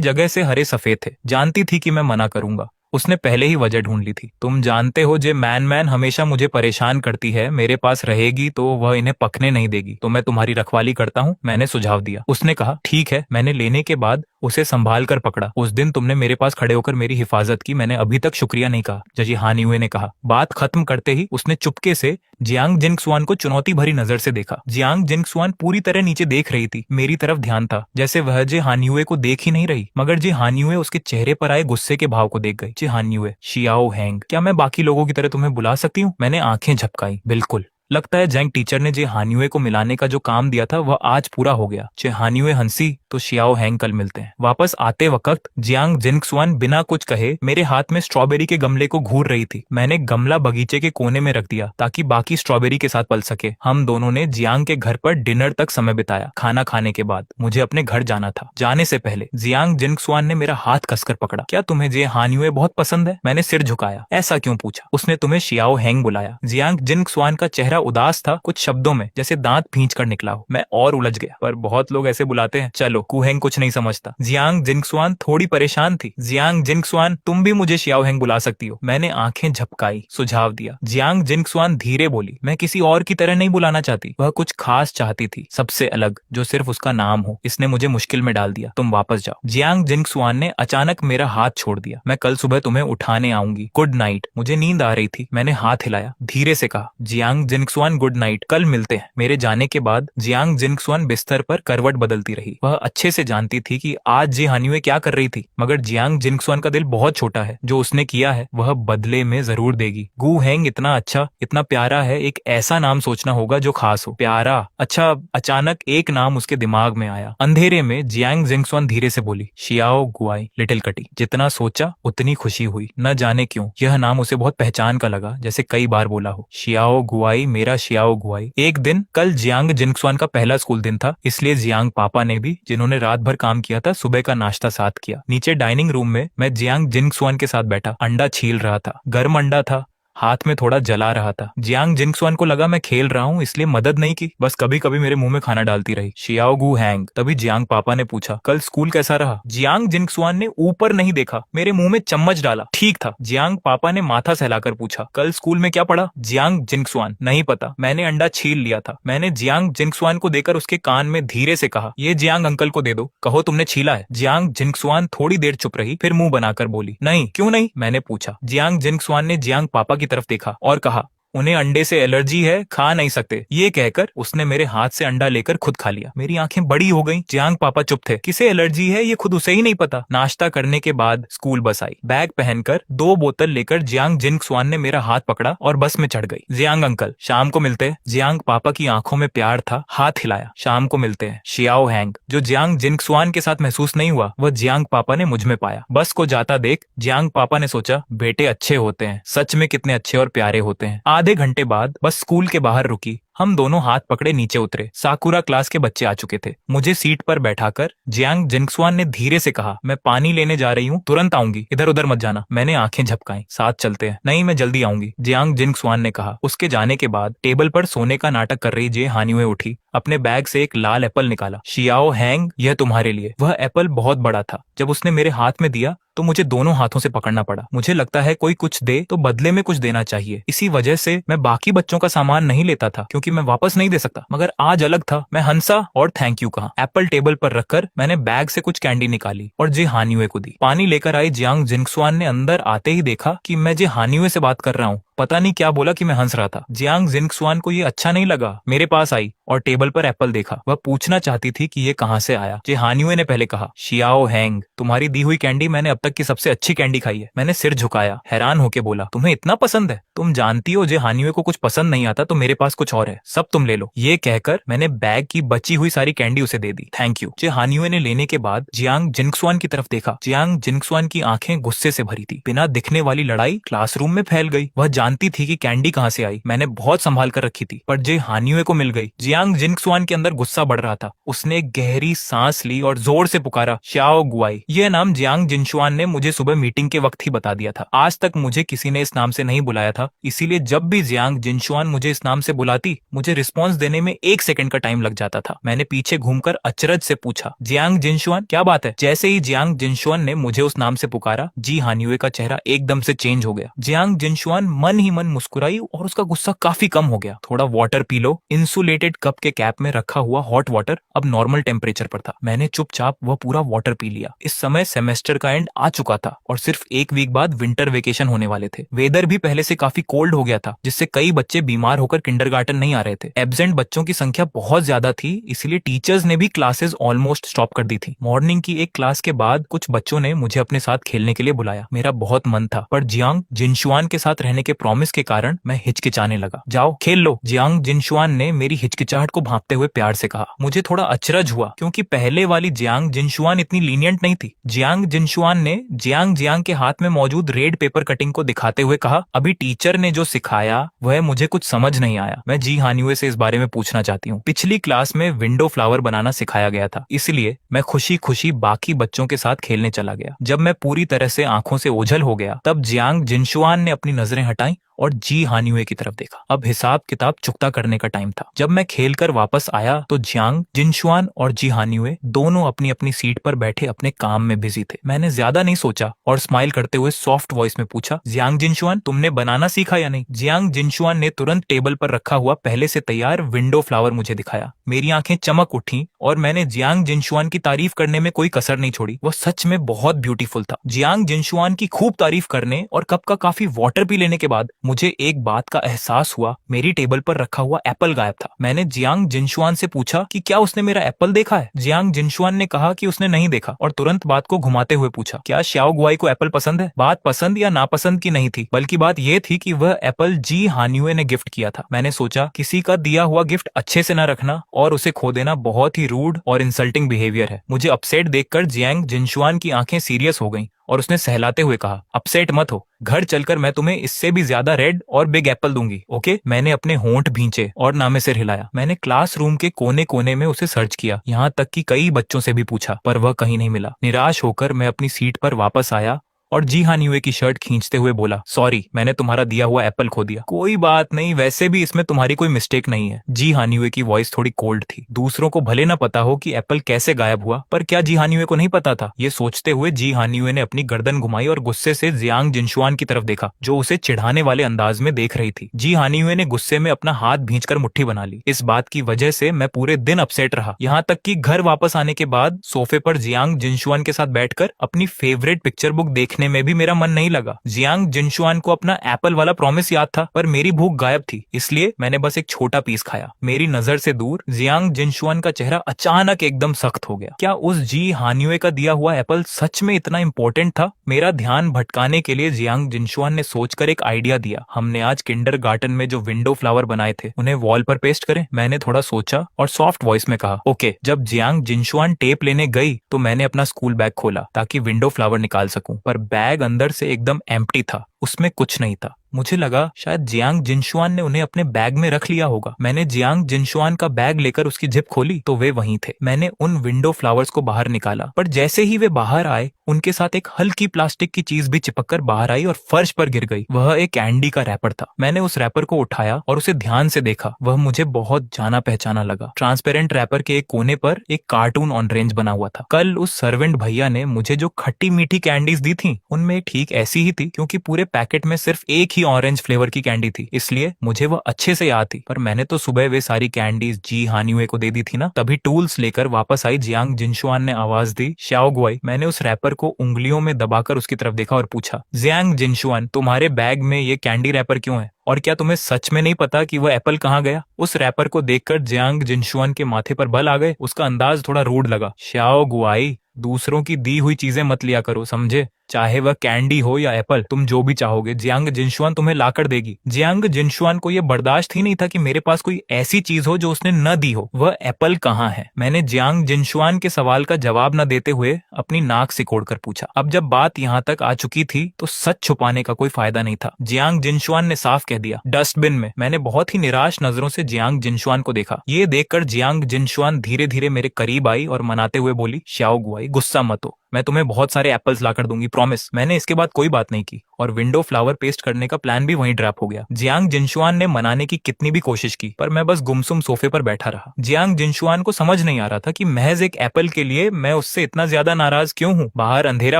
जगह से हरे सफेद थे। जानती थी कि मैं मना करूंगा। उसने पहले ही वजह ढूंढ ली थी। तुम जानते हो जे मैन हमेशा मुझे परेशान करती है। मेरे पास रहेगी तो वह इन्हें पकने नहीं देगी, तो मैं तुम्हारी रखवाली करता हूँ, मैंने सुझाव दिया। उसने कहा, ठीक है। मैंने लेने के बाद उसे संभाल कर पकड़ा। उस दिन तुमने मेरे पास खड़े होकर मेरी हिफाजत की, मैंने अभी तक शुक्रिया नहीं कहा, जजी हान्युए ने कहा। बात खत्म करते ही उसने चुपके से जियांग जिंगसुआन को चुनौती भरी नजर से देखा। जियांग जिंगसुआन पूरी तरह नीचे देख रही थी। मेरी तरफ ध्यान था, जैसे वह जे हान्युए को देख ही नहीं रही, मगर जे हान्युए उसके चेहरे पर आए गुस्से के भाव को देख गई। जे हान्युए, शियाओ हैंग, क्या मैं बाकी लोगों की तरह तुम्हें बुला सकती हूँ? मैंने आंखें झपकाई। बिल्कुल। लगता है जैंग टीचर ने जे हान्युए को मिलाने का जो काम दिया था वह आज पूरा हो गया। जे हान्युए हंसी तो शियाओ हैंग कल मिलते हैं। वापस आते वक्त जियांग जिंगसुआन बिना कुछ कहे मेरे हाथ में स्ट्रॉबेरी के गमले को घूर रही थी। मैंने गमला बगीचे के कोने में रख दिया ताकि बाकी स्ट्रॉबेरी के साथ पल सके। हम दोनों ने जियांग के घर पर डिनर तक समय बिताया। खाना खाने के बाद मुझे अपने घर जाना था। जाने से पहले जियांग जिंगसुआन ने मेरा हाथ कसकर पकड़ा। क्या तुम्हें जे हान्युए बहुत पसंद है? मैंने सिर झुकाया। ऐसा क्यों पूछा? उसने तुम्हें शियाओ हैंग बुलाया। जियांग जिंगसुआन का चेहरा उदास था, कुछ शब्दों में, जैसे दांत भींच कर निकला हो। मैं और उलझ गया, पर बहुत लोग ऐसे बुलाते हैं। चलो, कुहेंग कुछ नहीं समझता। जियांग जिंगसुआन थोड़ी परेशान थी। जियांग जिंगसुआन, तुम भी मुझे शियाओ हैंग बुला सकती हो। मैंने आंखें झपकाई, सुझाव दिया। जियांग जिंगसुआन धीरे बोली, मैं किसी और की तरह नहीं बुलाना चाहती। वह कुछ खास चाहती थी, सबसे अलग, जो सिर्फ उसका नाम हो। इसने मुझे मुश्किल में डाल दिया। तुम वापस जाओ। जियांग जिंगसुआन ने अचानक मेरा हाथ छोड़ दिया। मैं कल सुबह तुम्हें उठाने आऊंगी। Good night. मुझे नींद आ रही थी। मैंने हाथ हिलाया, धीरे से कहा, जियांग जिंगसुआन गुड नाइट, कल मिलते हैं। मेरे जाने के बाद जियांग जिंगसुआन बिस्तर पर करवट बदलती रही। वह अच्छे से जानती थी कि आज जे हान्युए क्या कर रही थी, मगर जियांग जिंगसुआन का दिल बहुत छोटा है। जो उसने किया है वह बदले में जरूर देगी। गु हेंग इतना अच्छा, इतना प्यारा है। एक ऐसा नाम सोचना होगा जो खास हो। प्यारा, अच्छा। अचानक एक नाम उसके दिमाग में आया। अंधेरे में जियांग जिंगसुआन धीरे से बोली, शियाओ गुआई, लिटिल कटी। जितना सोचा उतनी खुशी हुई। न जाने क्यों यह नाम उसे बहुत पहचान का लगा, जैसे कई बार बोला हो। शियाओ गुआई, मेरा शियाओ गुआई। एक दिन, कल जियांग जिंगसुआन का पहला स्कूल दिन था, इसलिए जियांग पापा ने भी, जिन्होंने रात भर काम किया था, सुबह का नाश्ता साथ किया। नीचे डाइनिंग रूम में मैं जियांग जिंगसुआन के साथ बैठा, अंडा छील रहा था। गर्म अंडा था, हाथ में थोड़ा जला रहा था। जियांग जिंगसुआन को लगा मैं खेल रहा हूँ, इसलिए मदद नहीं की, बस कभी कभी मेरे मुंह में खाना डालती रही। शियाओ गु हैंग। तभी जियांग पापा ने पूछा, कल स्कूल कैसा रहा? जियांग जिंगसुआन ने ऊपर नहीं देखा, मेरे मुंह में चम्मच डाला। ठीक था। जियांग पापा ने माथा सहलाकर पूछा, कल स्कूल में क्या पढ़ा? जियांग जिंगसुआन, नहीं पता, मैंने अंडा छील लिया था। मैंने जियांग जिंगसुआन को देकर उसके कान में धीरे से कहा, ये जियांग अंकल को दे दो, कहो तुमने छीला है। जियांग जिंगसुआन थोड़ी देर चुप रही, फिर मुंह बनाकर बोली, नहीं। क्यों नहीं? मैंने पूछा। जियांग जिंगसुआन ने जियांग पापा की तरफ देखा और कहा, उन्हें अंडे से एलर्जी है, खा नहीं सकते। ये कहकर उसने मेरे हाथ से अंडा लेकर खुद खा लिया। मेरी आंखें बड़ी हो गईं। जियांग पापा चुप थे। किसे एलर्जी है ये खुद उसे ही नहीं पता। नाश्ता करने के बाद स्कूल बस आई। बैग पहनकर 2 बोतल लेकर जियांग जिंगसुआन ने मेरा हाथ पकड़ा और बस में चढ़ गई। जियांग अंकल, शाम को मिलते हैं। जियांग पापा की आंखों में प्यार था, हाथ हिलाया। शाम को मिलते हैं। Xiao hang. जो जियांग जिंगसुआन के साथ महसूस नहीं हुआ, वह जियांग पापा ने मुझ में पाया। बस को जाता देख जियांग पापा ने सोचा, बेटे अच्छे होते हैं, सच में कितने अच्छे और प्यारे होते हैं। आधे घंटे बाद बस स्कूल के बाहर रुकी। हम दोनों हाथ पकड़े नीचे उतरे। साकुरा क्लास के बच्चे आ चुके थे। मुझे सीट पर बैठाकर जियांग जिंगसुआन ने धीरे से कहा, मैं पानी लेने जा रही हूँ, तुरंत आऊंगी, इधर उधर मत जाना। मैंने आंखें झपकाई। साथ चलते हैं। नहीं, मैं जल्दी आऊंगी, जियांग जिंगसुआन ने कहा। उसके जाने के बाद टेबल पर सोने का नाटक कर रही जे हान्युए उठी, अपने बैग से एक लाल एप्पल निकाला। शियाओ हैंग, यह तुम्हारे लिए। वह एप्पल बहुत बड़ा था। जब उसने मेरे हाथ में दिया तो मुझे दोनों हाथों से पकड़ना पड़ा। मुझे लगता है कोई कुछ दे तो बदले में कुछ देना चाहिए। इसी वजह से मैं बाकी बच्चों का सामान नहीं लेता था, क्योंकि मैं वापस नहीं दे सकता। मगर आज अलग था। मैं हंसा और थैंक यू कहा। एप्पल टेबल पर रखकर मैंने बैग से कुछ कैंडी निकाली और जे हान्युए को दी। पानी लेकर आई जियांग जिंगसुआन ने अंदर आते ही देखा कि मैं जे हान्युए से बात कर रहा हूँ। पता नहीं क्या बोला कि मैं हंस रहा था। जियांग जिनक्सुआन को ये अच्छा नहीं लगा, मेरे पास आई और टेबल पर एप्पल देखा। वह पूछना चाहती थी कि ये कहाँ से आया। जे हान्युए ने पहले कहा, शियाओ हैंग, तुम्हारी दी हुई कैंडी मैंने अब तक की सबसे अच्छी कैंडी खाई है। मैंने सिर झुकाया, हैरान होके बोला, तुम्हें इतना पसंद है? तुम जानती हो जे हान्युए को कुछ पसंद नहीं आता तो मेरे पास कुछ और है, सब तुम ले लो। ये कहकर मैंने बैग की बची हुई सारी कैंडी उसे दे दी। Thank you. जे हान्युए ने लेने के बाद जियांग जिनक्सुआन की तरफ देखा। जियांग जिनक्सुआन की आंखें गुस्से से भरी थी। बिना दिखने वाली लड़ाई क्लासरूम में फैल गई। वह जानती थी कि कैंडी कहाँ से आई, मैंने बहुत संभाल कर रखी थी, पर जे हान्युए को मिल गई। जियांग जिनक्सुआन के अंदर गुस्सा बढ़ रहा था। उसने एक गहरी सांस ली और जोर से पुकारा, श्याओ गुआई। यह नाम जियांग जिनशुआन ने मुझे सुबह मीटिंग के वक्त ही बता दिया था। आज तक मुझे किसी ने इस नाम से नहीं बुलाया था, इसीलिए जब भी जियांग जिनशुआन मुझे इस नाम से बुलाती, मुझे रिस्पॉन्स देने में 1 सेकंड का टाइम लग जाता था। मैंने पीछे घूमकर अचरज से पूछा, जियांग जिनशुआन क्या बात है? जैसे ही जियांग जिनशुआन ने मुझे उस नाम से पुकारा, जी हान्युए का चेहरा एकदम से चेंज हो गया। जियांग जिनशुआन मन ही मन मुस्कुराई और उसका गुस्सा काफी कम हो गया। थोड़ा water P low. Insulated cup के कैप में रखा हुआ हॉट वाटर अब नॉर्मल टेम्परेचर पर था। मैंने चुपचाप वह पूरा वाटर पी लिया। इस समय सेमेस्टर का एंड आ चुका था और सिर्फ 1 वीक बाद विंटर वेकेशन होने वाले थे। वेदर भी पहले से काफी कोल्ड हो गया था, जिससे कई बच्चे बीमार होकर किंडरगार्टन नहीं आ रहे थे। एब्सेंट बच्चों की संख्या बहुत ज्यादा थी, इसलिए टीचर्स ने भी क्लासेस ऑलमोस्ट स्टॉप कर दी थी। मॉर्निंग की एक क्लास के बाद कुछ बच्चों ने मुझे अपने साथ खेलने के लिए बुलाया। मेरा बहुत मन था, पर जियांग जिनशुआन के साथ रहने के प्रॉमिस के कारण मैं हिचकिचाने लगा। जाओ खेल लो, जियांग जिनशुआन ने मेरी हिचकिचाहट को भांपते हुए प्यार से कहा। मुझे थोड़ा अचरज हुआ, क्योंकि पहले वाली जियांग जिनशुआन इतनी लीनियंट नहीं थी। जियांग जिनशुआन ने जियांग के हाथ में मौजूद रेड पेपर कटिंग को दिखाते हुए कहा, अभी टीचर ने जो सिखाया वह मुझे कुछ समझ नहीं आया। मैं जी हान्युए से इस बारे में पूछना चाहती हूँ। पिछली क्लास में विंडो फ्लावर बनाना सिखाया गया था, इसलिए मैं खुशी खुशी बाकी बच्चों के साथ खेलने चला गया। जब मैं पूरी तरह से आंखों से ओझल हो गया, तब जियांग जिनशुआन ने अपनी नजरें हटाई और जी हान्युए की तरफ देखा। अब हिसाब किताब चुकता करने का टाइम था। जब मैं खेलकर वापस आया तो जियांग जिनशुआन और जी हान्युए दोनों अपनी अपनी सीट पर बैठे अपने काम में बिजी थे। मैंने ज्यादा नहीं सोचा और स्माइल करते हुए सॉफ्ट वॉइस में पूछा, जियांग जिनशुआन, तुमने बनाना सीखा या नहीं? जियांग जिनशुआन ने तुरंत टेबल पर रखा हुआ पहले से तैयार विंडो फ्लावर मुझे दिखाया। मेरी आंखें चमक उठी और मैंने जियांग जिनशुआन की तारीफ करने में कोई कसर नहीं छोड़ी। वह सच में बहुत ब्यूटीफुल था। जियांग जिनशुआन की खूब तारीफ करने और कप का काफी वाटर पी लेने के बाद मुझे एक बात का एहसास हुआ, मेरी टेबल पर रखा हुआ एप्पल गायब था। मैंने जियांग जिनशुआन से पूछा कि क्या उसने मेरा एप्पल देखा है? जियांग जिनशुआन ने कहा कि उसने नहीं देखा और तुरंत बात को घुमाते हुए पूछा, क्या श्याओ गुआई को एप्पल पसंद है? बात पसंद या नापसंद की नहीं थी, बल्कि बात यह थी कि वह एप्पल जी हान्युए ने गिफ्ट किया था। मैंने सोचा किसी का दिया हुआ गिफ्ट अच्छे से न रखना और उसे खो देना बहुत ही रूड और इंसल्टिंग बिहेवियर है। मुझे अपसेट देखकर जियांग जिनशुआन की आंखें सीरियस हो गईं और उसने सहलाते हुए कहा, अपसेट मत हो, घर चलकर मैं तुम्हें इससे भी ज्यादा रेड और बिग एप्पल दूंगी, ओके? मैंने अपने होंठ भींचे और नामे सिर हिलाया। मैंने क्लासरूम के कोने कोने में उसे सर्च किया, यहाँ तक कि कई बच्चों से भी पूछा, पर वह कहीं नहीं मिला। निराश होकर मैं अपनी सीट पर वापस आया और जी हान्युए की शर्ट खींचते हुए बोला, सॉरी, मैंने तुम्हारा दिया हुआ एप्पल खो दिया। कोई बात नहीं, वैसे भी इसमें तुम्हारी कोई मिस्टेक नहीं है। जी हान्युए की वॉइस थोड़ी कोल्ड थी। दूसरों को भले न पता हो कि एप्पल कैसे गायब हुआ, पर क्या जी हान्युए को नहीं पता था? ये सोचते हुए जी हान्युए ने अपनी गर्दन घुमाई और गुस्से से जियांग जिनशुआन की तरफ देखा, जो उसे चिढ़ाने वाले अंदाज में देख रही थी। जी हान्युए ने गुस्से में अपना हाथ भींचकर मुट्ठी बना ली। इस बात की वजह से मैं पूरे दिन अपसेट रहा, यहाँ तक कि घर वापस आने के बाद सोफे पर जियांग जिनशुआन के साथ बैठकर अपनी फेवरेट पिक्चर बुक देखने में भी मेरा मन नहीं लगा। जियांग जिनशुआन को अपना एप्पल वाला प्रॉमिस याद था, पर मेरी भूख गायब थी, इसलिए मैंने बस एक छोटा पीस खाया। मेरी नजर से दूर जियांग जिनशुआन का चेहरा अचानक एकदम सख्त हो गया। क्या उस जी हान्युए का दिया हुआ एप्पल सच में इतना इंपॉर्टेंट था? मेरा ध्यान भटकाने के लिए जियांग जिनशुआन ने सोचकर एक आइडिया दिया, हमने आज किंडरगार्टन में जो विंडो फ्लावर बनाए थे उन्हें वॉल पर पेस्ट करें। मैंने थोड़ा सोचा और सॉफ्ट वॉइस में कहा, ओके। जब जियांग जिनशुआन टेप लेने गई तो मैंने अपना स्कूल बैग खोला ताकि विंडो फ्लावर निकाल सकूं, पर बैग अंदर से एकदम एम्प्टी था, उसमें कुछ नहीं था। मुझे लगा शायद जियांग जिनशुआन ने उन्हें अपने बैग में रख लिया होगा। मैंने जियांग जिनशुआन का बैग लेकर उसकी जिप खोली तो वे वहीं थे। मैंने उन विंडो फ्लावर्स को बाहर निकाला, पर जैसे ही वे बाहर आए उनके साथ एक हल्की प्लास्टिक की चीज भी चिपककर बाहर आई और फर्श पर गिर गई। वह एक कैंडी का रैपर था। मैंने उस रैपर को उठाया और उसे ध्यान से देखा। वह मुझे बहुत जाना पहचाना लगा। ट्रांसपेरेंट रैपर के एक कोने पर एक कार्टून ऑरेंज बना हुआ था। कल उस सर्वेंट भैया ने मुझे जो खट्टी मीठी कैंडीज दी थी उनमें ठीक ऐसी ही थी, क्योंकि पूरे पैकेट में सिर्फ एक ही ऑरेंज फ्लेवर की कैंडी थी, इसलिए मुझे वह अच्छे से याद थी। पर मैंने तो सुबह वे सारी कैंडीज जी हानिवे को दे दी थी ना। तभी टूल्स लेकर वापस आई जियांग जिनशुआन ने आवाज दी, श्याओ गुआई। मैंने उस रैपर को उंगलियों में दबाकर उसकी तरफ देखा और पूछा, जियांग जिनशुआन, तुम्हारे बैग में ये कैंडी रैपर क्यों है? और क्या तुम्हें सच में नहीं पता कि वह एप्पल कहाँ गया? उस रैपर को देखकर जियांग जिनशुआन के माथे पर बल आ गए। उसका अंदाज थोड़ा रूड लगा। श्याओ गुआई, दूसरों की दी हुई चीजें मत लिया करो, समझे? चाहे वह कैंडी हो या एप्पल, तुम जो भी चाहोगे जियांग जिनशुआन तुम्हें लाकर देगी। जियांग जिनशुआन को यह बर्दाश्त ही नहीं था कि मेरे पास कोई ऐसी चीज हो जो उसने न दी हो। वह एप्पल कहाँ है? मैंने जियांग जिनशुआन के सवाल का जवाब न देते हुए अपनी नाक सिकोड़कर पूछा। अब जब बात यहाँ तक आ चुकी थी तो सच छुपाने का कोई फायदा नहीं था। जियांग जिनशुआन ने साफ कह दिया, डस्टबिन में। मैंने बहुत ही निराश नजरों से जियांग जिनशुआन को देखा। ये देखकर जियांग जिनशुआन धीरे धीरे मेरे करीब आई और मनाते हुए बोली, श्याओ गुआई, गुस्सा मत हो, मैं तुम्हें बहुत सारे एप्पल्स लाकर दूंगी, प्रॉमिस। मैंने इसके बाद कोई बात नहीं की और विंडो फ्लावर पेस्ट करने का प्लान भी वहीं ड्रॉप हो गया। जियांग जिनशुआन ने मनाने की कितनी भी कोशिश की, पर मैं बस गुमसुम सोफे पर बैठा रहा। जियांग जिनशुआन को समझ नहीं आ रहा था कि महज एक एप्पल के लिए मैं उससे इतना ज्यादा नाराज क्यों हूँ। बाहर अंधेरा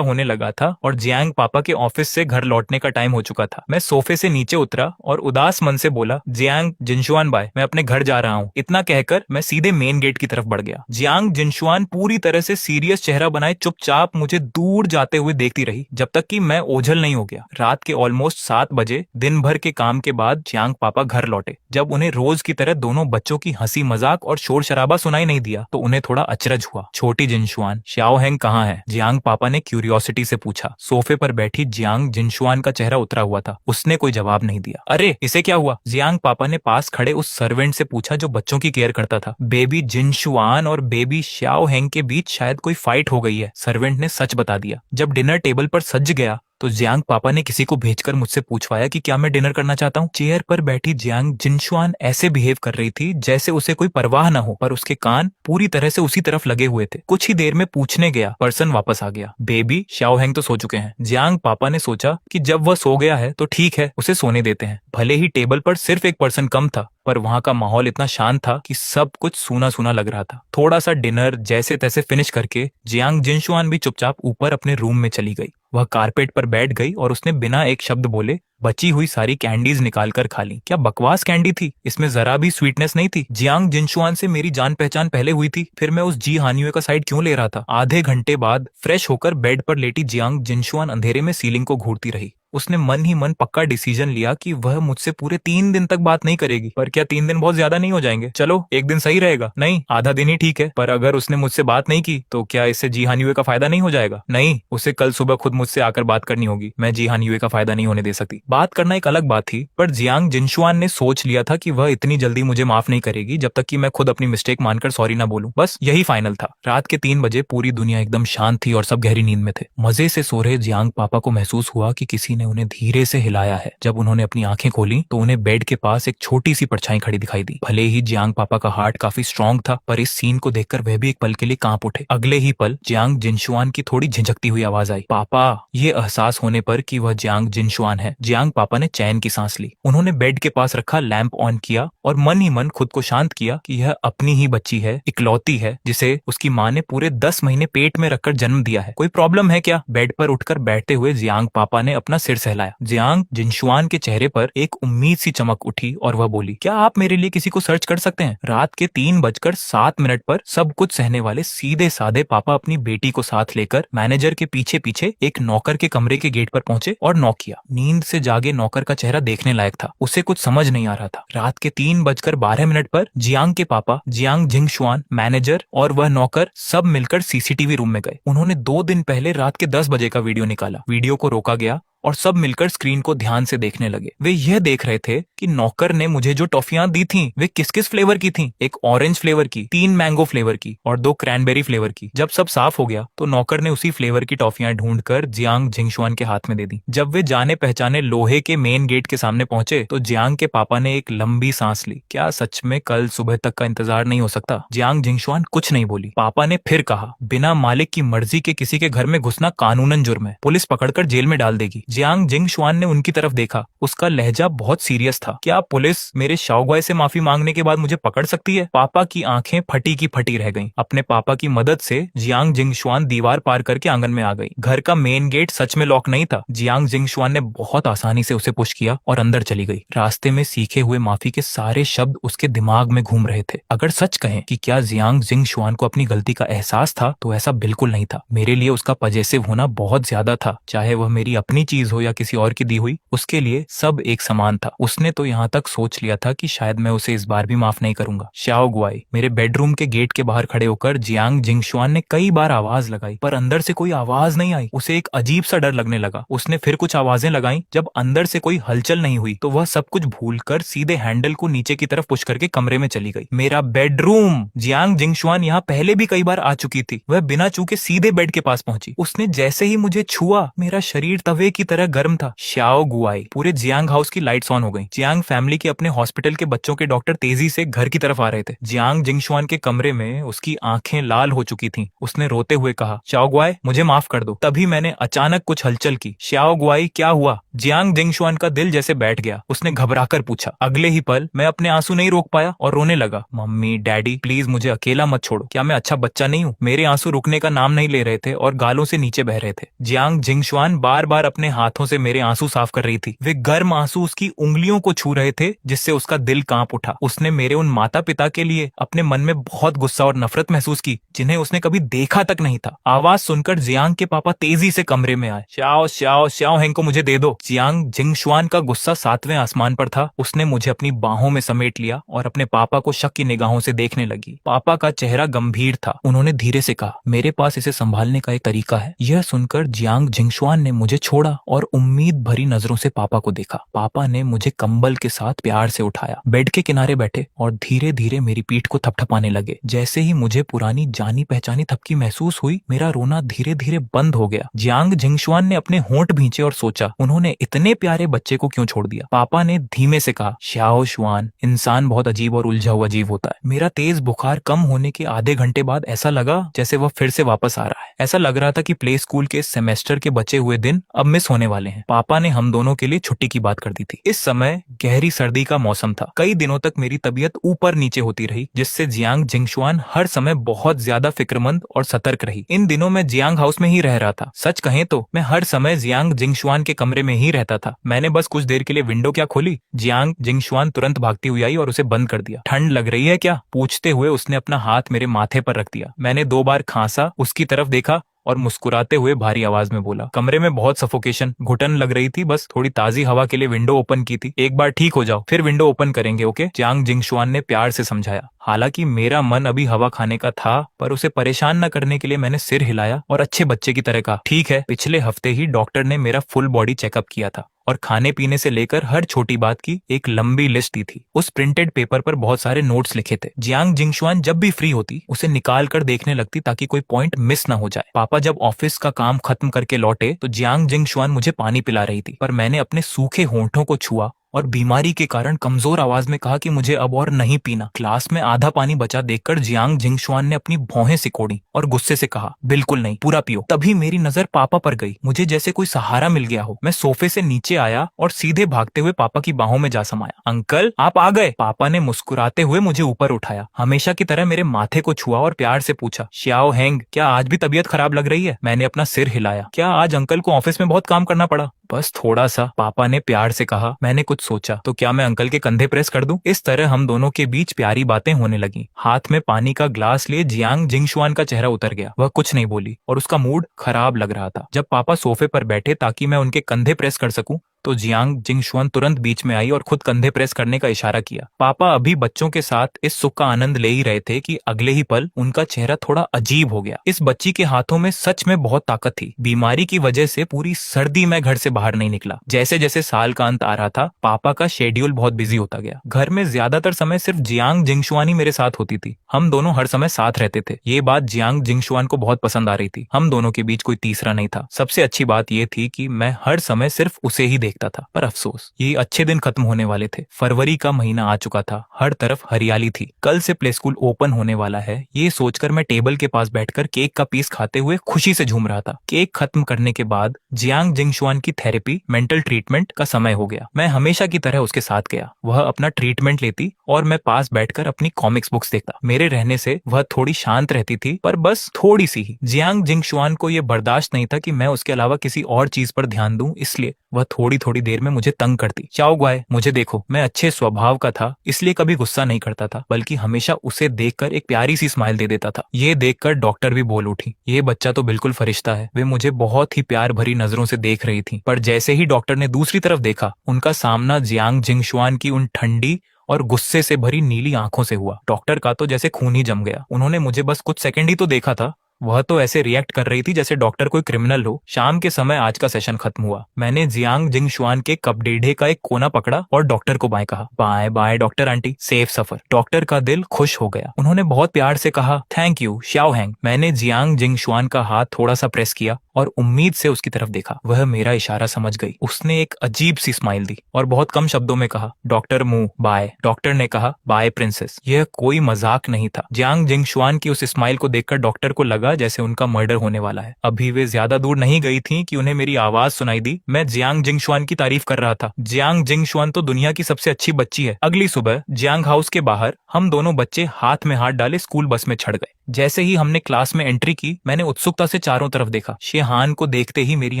होने लगा था और जियांग पापा के ऑफिस से घर लौटने का टाइम हो चुका था। मैं सोफे से नीचे उतरा और उदास मन से बोला, जियांग जिनशुआन बाय, मैं अपने घर जा रहा हूँ। इतना कहकर मैं सीधे मेन गेट की तरफ बढ़ गया। जियांग जिनशुआन पूरी तरह से सीरियस चेहरा बनाए चुपचाप मुझे दूर जाते हुए देखती रही, जब तक कि मैं ओझल नहीं हो गया। रात के ऑलमोस्ट 7 बजे दिन भर के काम के बाद जियांग पापा घर लौटे। जब उन्हें रोज की तरह दोनों बच्चों की हंसी मजाक और शोर शराबा सुनाई नहीं दिया तो उन्हें थोड़ा अचरज हुआ। छोटी जिनशुआन, श्याओ हेंग कहाँ है? जियांग पापा ने क्यूरियोसिटी से पूछा। सोफे पर बैठी जियांग जिनशुआन का चेहरा उतरा हुआ था। उसने कोई जवाब नहीं दिया। अरे इसे क्या हुआ? जियांग पापा ने पास खड़े उस सर्वेंट से पूछा जो बच्चों की केयर करता था। बेबी जिनशुआन और बेबी श्याओ हेंग के बीच शायद कोई फाइट हो गई है, सर्वेंट ने सच बता दिया। जब डिनर टेबल पर सज गया तो जियांग पापा ने किसी को भेजकर मुझसे पूछवाया कि क्या मैं डिनर करना चाहता हूँ। चेयर पर बैठी जियांग जिनशुआन ऐसे बिहेव कर रही थी जैसे उसे कोई परवाह न हो, पर उसके कान पूरी तरह से उसी तरफ लगे हुए थे। कुछ ही देर में पूछने गया, पर्सन वापस आ गया। बेबी श्याओ हेंग तो सो चुके हैं। जियांग पापा ने सोचा कि जब वह सो गया है तो ठीक है, उसे सोने देते हैं। भले ही टेबल पर सिर्फ एक पर्सन कम था, पर वहां का माहौल इतना शांत था कि सब कुछ सूना सूना लग रहा था। थोड़ा सा डिनर जैसे तैसे फिनिश करके जियांग जिनशुआन भी चुपचाप ऊपर अपने रूम में चली गई। वह कारपेट पर बैठ गई और उसने बिना एक शब्द बोले बची हुई सारी कैंडीज निकालकर खा ली। क्या बकवास कैंडी थी, इसमें जरा भी स्वीटनेस नहीं थी। जियांग जिनशुआन से मेरी जान पहचान पहले हुई थी, फिर मैं उस जी हानिवे का साइड क्यों ले रहा था? आधे घंटे बाद फ्रेश होकर बेड पर लेटी जियांग जिनशुआन अंधेरे में सीलिंग को घूरती रही। उसने मन ही मन पक्का डिसीजन लिया कि वह मुझसे पूरे 3 दिन तक बात नहीं करेगी। पर क्या 3 दिन बहुत ज्यादा नहीं हो जाएंगे? चलो एक दिन सही रहेगा। नहीं, आधा दिन ही ठीक है। पर अगर उसने मुझसे बात नहीं की तो क्या इससे जी हानिवे का फायदा नहीं हो जाएगा? नहीं, उसे कल सुबह खुद मुझसे आकर बात करनी होगी। मैं जी हानिवे का फायदा नहीं होने दे सकती। बात करना एक अलग बात थी, पर जियांग जिनशुआन ने सोच लिया था कि वह इतनी जल्दी मुझे माफ नहीं करेगी जब तक कि मैं खुद अपनी मिस्टेक मानकर सॉरी ना बोलूं। बस यही फाइनल था। रात के 3 बजे पूरी दुनिया एकदम शांत थी और सब गहरी नींद में थे। मजे से सो रहे जियांग पापा को महसूस हुआ कि किसी ने उन्हें धीरे से हिलाया है। जब उन्होंने अपनी आंखें खोली तो उन्हें बेड के पास एक छोटी सी परछाई खड़ी दिखाई दी। भले ही जियांग पापा का हार्ट काफी स्ट्रांग था, पर इस सीन को देखकर वह भी एक पल के लिए कांप उठे। अगले ही पल जियांग जिनशुआन की थोड़ी झिझकती हुई आवाज आई, पापा। ये एहसास होने पर कि वह जियांग जिनशुआन है, जियांग पापा ने चैन की सांस ली। उन्होंने बेड के पास रखा लैंप ऑन किया और मन ही मन खुद को शांत किया कि यह अपनी ही बच्ची है, इकलौती है, जिसे उसकी माँ ने पूरे 10 महीने पेट में रखकर जन्म दिया है। कोई प्रॉब्लम है क्या? बेड पर उठकर बैठते हुए जियांग पापा ने अपना सिर सहलाया। जियांग जिनशुआन के चेहरे पर एक उम्मीद सी चमक उठी और वह बोली, क्या आप मेरे लिए किसी को सर्च कर सकते हैं? रात के 3:07 पर सब कुछ सहने वाले सीधे साधे पापा अपनी बेटी को साथ लेकर मैनेजर के पीछे पीछे एक नौकर के कमरे के गेट पर पहुंचे और नॉक किया। नींद से जागे नौकर का चेहरा देखने लायक था। उसे कुछ समझ नहीं आ रहा था। रात के 3:12 पर जियांग के पापा, जियांग जिनशुआन, मैनेजर और वह नौकर सब मिलकर सीसीटीवी रूम में गए। उन्होंने 2 दिन पहले रात के 10 बजे का वीडियो निकाला। वीडियो को रोका गया और सब मिलकर स्क्रीन को ध्यान से देखने लगे। वे यह देख रहे थे कि नौकर ने मुझे जो टॉफियां दी थीं, वे किस किस फ्लेवर की थीं। एक ऑरेंज फ्लेवर की, 3 मैंगो फ्लेवर की और 2 क्रैनबेरी फ्लेवर की। जब सब साफ हो गया तो नौकर ने उसी फ्लेवर की टॉफियां ढूंढकर जियांग जिनशुआन के हाथ में दे दी। जब वे जाने पहचाने लोहे के मेन गेट के सामने पहुंचे तो जियांग के पापा ने एक लंबी सांस ली। क्या सच में कल सुबह तक का इंतजार नहीं हो सकता? जियांग जिनशुआन कुछ नहीं बोली। पापा ने फिर कहा, बिना मालिक की मर्जी के किसी के घर में घुसना कानूनन जुर्म है, पुलिस पकड़कर जेल में डाल देगी। जियांग जिंगशुआन ने उनकी तरफ देखा। उसका लहजा बहुत सीरियस था। क्या पुलिस मेरे शाओगुआई से माफी मांगने के बाद मुझे पकड़ सकती है? पापा की आंखें फटी की फटी रह गईं। अपने पापा की मदद से जियांग जिंगशुआन दीवार पार करके आंगन में आ गई। घर का मेन गेट सच में लॉक नहीं था। जियांग जिंगशुआन ने बहुत आसानी से उसे पुश किया और अंदर चली गई। रास्ते में सीखे हुए माफी के सारे शब्द उसके दिमाग में घूम रहे थे। अगर सच कहें कि क्या जियांग जिंगशुआन को अपनी गलती का एहसास था, तो ऐसा बिल्कुल नहीं था। मेरे लिए उसका पजेसिव होना बहुत ज्यादा था। चाहे वह मेरी अपनी चीज हो या किसी और की दी हुई, उसके लिए सब एक समान था। उसने तो यहाँ तक सोच लिया था कि शायद मैं उसे इस बार भी माफ नहीं करूंगा। शाओगुआई। मेरे बेडरूम के गेट के बाहर खड़े होकर जियांग जिंगशुआन ने कई बार आवाज लगाई, पर अंदर से कोई आवाज नहीं आई। उसे एक अजीब सा डर लगने लगा। उसने फिर कुछ आवाजें लगाई। जब अंदर से कोई हलचल नहीं हुई, तो वह सब कुछ भूलकर सीधे हैंडल को नीचे की तरफ पुश करके कमरे में चली गई। मेरा बेडरूम! जियांग जिंगशुआन यहाँ पहले भी कई बार आ चुकी थी। वह बिना चूके सीधे बेड के पास पहुंची। उसने जैसे ही मुझे छुआ, मेरा शरीर तवे की तरह गर्म था। शाओगुआई। पूरे जियांग हाउस की लाइट्स ऑन हो गई। जियांग फैमिली के अपने हॉस्पिटल के बच्चों के डॉक्टर तेजी से घर की तरफ आ रहे थे। जियांग जिंगशुआन के कमरे में उसकी आंखें लाल हो चुकी थीं। उसने रोते हुए कहा, शाओगुआई, मुझे माफ कर दो। तभी मैंने अचानक कुछ हलचल की। शाओगुआई, क्या हुआ? जियांग जिंगशुआन का दिल जैसे बैठ गया। उसने घबराकर पूछा। अगले ही पल मैं अपने आंसू नहीं रोक पाया और रोने लगा। मम्मी, डैडी, प्लीज मुझे अकेला मत छोड़ो। क्या मैं अच्छा बच्चा नहीं हूँ? मेरे आंसू रुकने का नाम नहीं ले रहे थे और गालों से नीचे बह रहे थे। जियांग जिंगशुआन बार बार अपने हाथों से मेरे आंसू साफ कर रही थी। वे गर्म आंसू उसकी उंगलियों को छू रहे थे, जिससे उसका दिल कांप उठा। उसने मेरे उन माता पिता के लिए अपने मन में बहुत गुस्सा और नफरत महसूस की, जिन्हें उसने कभी देखा तक नहीं था। आवाज सुनकर जियांग के पापा तेजी से कमरे में आए। श्याओ श्याओ श्याओ हेंग को मुझे दे दो। जियांग जिंगशुआन का गुस्सा 7वें आसमान पर था। उसने मुझे अपनी बाहों में समेट लिया और अपने पापा को शक की निगाहों से देखने लगी। पापा का चेहरा गंभीर था। उन्होंने धीरे से कहा, मेरे पास इसे संभालने का एक तरीका है। यह सुनकर जियांग जिंगशुआन ने मुझे छोड़ा और उम्मीद भरी नजरों से पापा को देखा। पापा ने मुझे कंबल के साथ प्यार से उठाया, बेड के किनारे बैठे और धीरे धीरे मेरी पीठ को थपथपाने लगे। जैसे ही मुझे पुरानी जानी पहचानी थपकी महसूस हुई, मेरा रोना धीरे धीरे बंद हो गया। जियांग जिंगशुआन ने अपने होंठ भींचे और सोचा, उन्होंने इतने प्यारे बच्चे को क्यों छोड़ दिया। पापा ने धीमे से कहा, श्याओ शुआन, इंसान बहुत अजीब और उलझा हुआ जीव होता है। मेरा तेज बुखार कम होने के आधे घंटे बाद ऐसा लगा जैसे वह फिर से वापस आ रहा है। ऐसा लग रहा था कि प्ले स्कूल के सेमेस्टर के बचे हुए दिन अब मिस होने वाले हैं। पापा ने हम दोनों के लिए छुट्टी की बात कर दी थी। इस समय गहरी सर्दी का मौसम था। कई दिनों तक मेरी तबीयत ऊपर नीचे होती रही, जिससे जियांग जिंगशुआन हर समय बहुत ज्यादा फिक्रमंद और सतर्क रही। इन दिनों मैं जियांग हाउस में ही रह रहा था। सच कहें तो मैं हर समय जियांग जिंगशुआन के कमरे में ही रहता था। मैंने बस कुछ देर के लिए विंडो क्या खोली, जियांग जिंगशुआन तुरंत भागती हुई आई और उसे बंद कर दिया। ठंड लग रही है क्या? पूछते हुए उसने अपना हाथ मेरे माथे पर रख दिया। मैंने 2 बार खांसा, उसकी तरफ देखा और मुस्कुराते हुए भारी आवाज में बोला, कमरे में बहुत सफोकेशन, घुटन लग रही थी, बस थोड़ी ताजी हवा के लिए विंडो ओपन की थी। एक बार ठीक हो जाओ, फिर विंडो ओपन करेंगे, ओके? जियांग जिंगशुआन ने प्यार से समझाया। हालांकि मेरा मन अभी हवा खाने का था, पर उसे परेशान न करने के लिए मैंने सिर हिलाया और अच्छे बच्चे की तरह कहा, ठीक है। पिछले हफ्ते ही डॉक्टर ने मेरा फुल बॉडी चेकअप किया था और खाने पीने से लेकर हर छोटी बात की एक लंबी लिस्ट दी थी। उस प्रिंटेड पेपर पर बहुत सारे नोट्स लिखे थे। जियांग जिंगशुआन जब भी फ्री होती, उसे निकाल कर देखने लगती ताकि कोई पॉइंट मिस ना हो जाए। पापा जब ऑफिस का काम खत्म करके लौटे तो जियांग जिंगशुआन मुझे पानी पिला रही थी, पर मैंने अपने सूखे होंठों को छुआ और बीमारी के कारण कमजोर आवाज में कहा कि मुझे अब और नहीं पीना। क्लास में आधा पानी बचा देखकर जियांग जिंगशुआन ने अपनी भौहें सिकोड़ी और गुस्से से कहा, बिल्कुल नहीं, पूरा पियो। तभी मेरी नजर पापा पर गई। मुझे जैसे कोई सहारा मिल गया हो। मैं सोफे से नीचे आया और सीधे भागते हुए पापा की बाहों में जा समाया। अंकल, आप आ गए। पापा ने मुस्कुराते हुए मुझे ऊपर उठाया, हमेशा की तरह मेरे माथे को छुआ और प्यार से पूछा, श्याओ हेंग, क्या आज भी तबीयत खराब लग रही है? मैंने अपना सिर हिलाया। क्या आज अंकल को ऑफिस में बहुत काम करना पड़ा? बस थोड़ा सा, पापा ने प्यार से कहा। मैंने कुछ सोचा, तो क्या मैं अंकल के कंधे प्रेस कर दूं? इस तरह हम दोनों के बीच प्यारी बातें होने लगी। हाथ में पानी का ग्लास लिए जियांग जिंगशुआन का चेहरा उतर गया। वह कुछ नहीं बोली और उसका मूड खराब लग रहा था। जब पापा सोफे पर बैठे ताकि मैं उनके कंधे प्रेस कर सकूं, तो जियांग जिंगशुआन तुरंत बीच में आई और खुद कंधे प्रेस करने का इशारा किया। पापा अभी बच्चों के साथ इस सुख का आनंद ले ही रहे थे कि अगले ही पल उनका चेहरा थोड़ा अजीब हो गया। इस बच्ची के हाथों में सच में बहुत ताकत थी। बीमारी की वजह से पूरी सर्दी में घर से बाहर नहीं निकला। जैसे जैसे साल का अंत आ रहा था, पापा का शेड्यूल बहुत बिजी होता गया। घर में ज्यादातर समय सिर्फ जियांग जिंगशुआन ही मेरे साथ होती थी। हम दोनों हर समय साथ रहते थे। ये बात जियांग जिंगशुआन को बहुत पसंद आ रही थी। हम दोनों के बीच कोई तीसरा नहीं था। सबसे अच्छी बात यह थी कि मैं हर समय सिर्फ उसे ही देखता था। पर अफसोस, ये अच्छे दिन खत्म होने वाले थे। फरवरी का महीना आ चुका था, हर तरफ हरियाली थी। कल से प्ले स्कूल ओपन होने वाला है, ये सोचकर मैं टेबल के पास बैठकर केक का पीस खाते हुए खुशी से झूम रहा था। केक खत्म करने के बाद जियांग जिंगशुआन की थेरेपी, मेंटल ट्रीटमेंट का समय हो गया। मैं हमेशा की तरह उसके साथ गया। वह अपना ट्रीटमेंट लेती और मैं पास बैठकर अपनी कॉमिक्स बुक्स देखता। मेरे रहने से वह थोड़ी शांत रहती थी, पर बस थोड़ी सी ही। जियांग जिंगशुआन को यह बर्दाश्त नहीं था कि मैं उसके अलावा किसी और चीज पर ध्यान दूं, इसलिए वह थोड़ी थोड़ी देर में मुझे तंग करती। चाओ ग्वाय, मुझे देखो, मैं अच्छे स्वभाव का था, इसलिए कभी गुस्सा नहीं करता था, बल्कि हमेशा उसे देखकर एक प्यारी सी स्माइल दे देता था। ये देखकर डॉक्टर भी बोल उठी, ये बच्चा तो बिल्कुल फरिश्ता है। वे मुझे बहुत ही प्यार भरी नजरों से देख रही थी, पर जैसे ही डॉक्टर ने दूसरी तरफ देखा, उनका सामना जियांग जिंगशुआन की उन ठंडी और गुस्से से भरी नीली आंखों से हुआ। डॉक्टर का तो जैसे खून ही जम गया। उन्होंने मुझे बस कुछ सेकंड ही तो देखा था, वह तो ऐसे रिएक्ट कर रही थी जैसे डॉक्टर कोई क्रिमिनल हो। शाम के समय आज का सेशन खत्म हुआ। मैंने जियांग जिंगशुआन के कप डेढ़े का एक कोना पकड़ा और डॉक्टर को बाय कहा, bye bye doctor aunty, safe सफर। डॉक्टर का दिल खुश हो गया। उन्होंने बहुत प्यार से कहा, थैंक यू श्याओ हैंग। मैंने जियांग जिंगशुआन का हाथ थोड़ा सा प्रेस किया और उम्मीद से उसकी तरफ देखा। वह मेरा इशारा समझ गई। उसने एक अजीब सी स्माइल दी और बहुत कम शब्दों में कहा, डॉक्टर मू बाय। डॉक्टर ने कहा, बाय प्रिंसेस। यह कोई मजाक नहीं था। जियांग जिंगशुआन की उस स्माइल को देखकर डॉक्टर को लगा जैसे उनका मर्डर होने वाला है। अभी वे ज्यादा दूर नहीं गई थी कि उन्हें मेरी आवाज सुनाई दी। मैं जियांग जिंगशुआन की तारीफ कर रहा था। जियांग जिंगशुआन तो दुनिया की सबसे अच्छी बच्ची है। अगली सुबह जियांग हाउस के बाहर हम दोनों बच्चे हाथ में हाथ डाले स्कूल बस में चढ़ गए। जैसे ही हमने क्लास में एंट्री की, मैंने उत्सुकता से चारों तरफ देखा। शेहान को देखते ही मेरी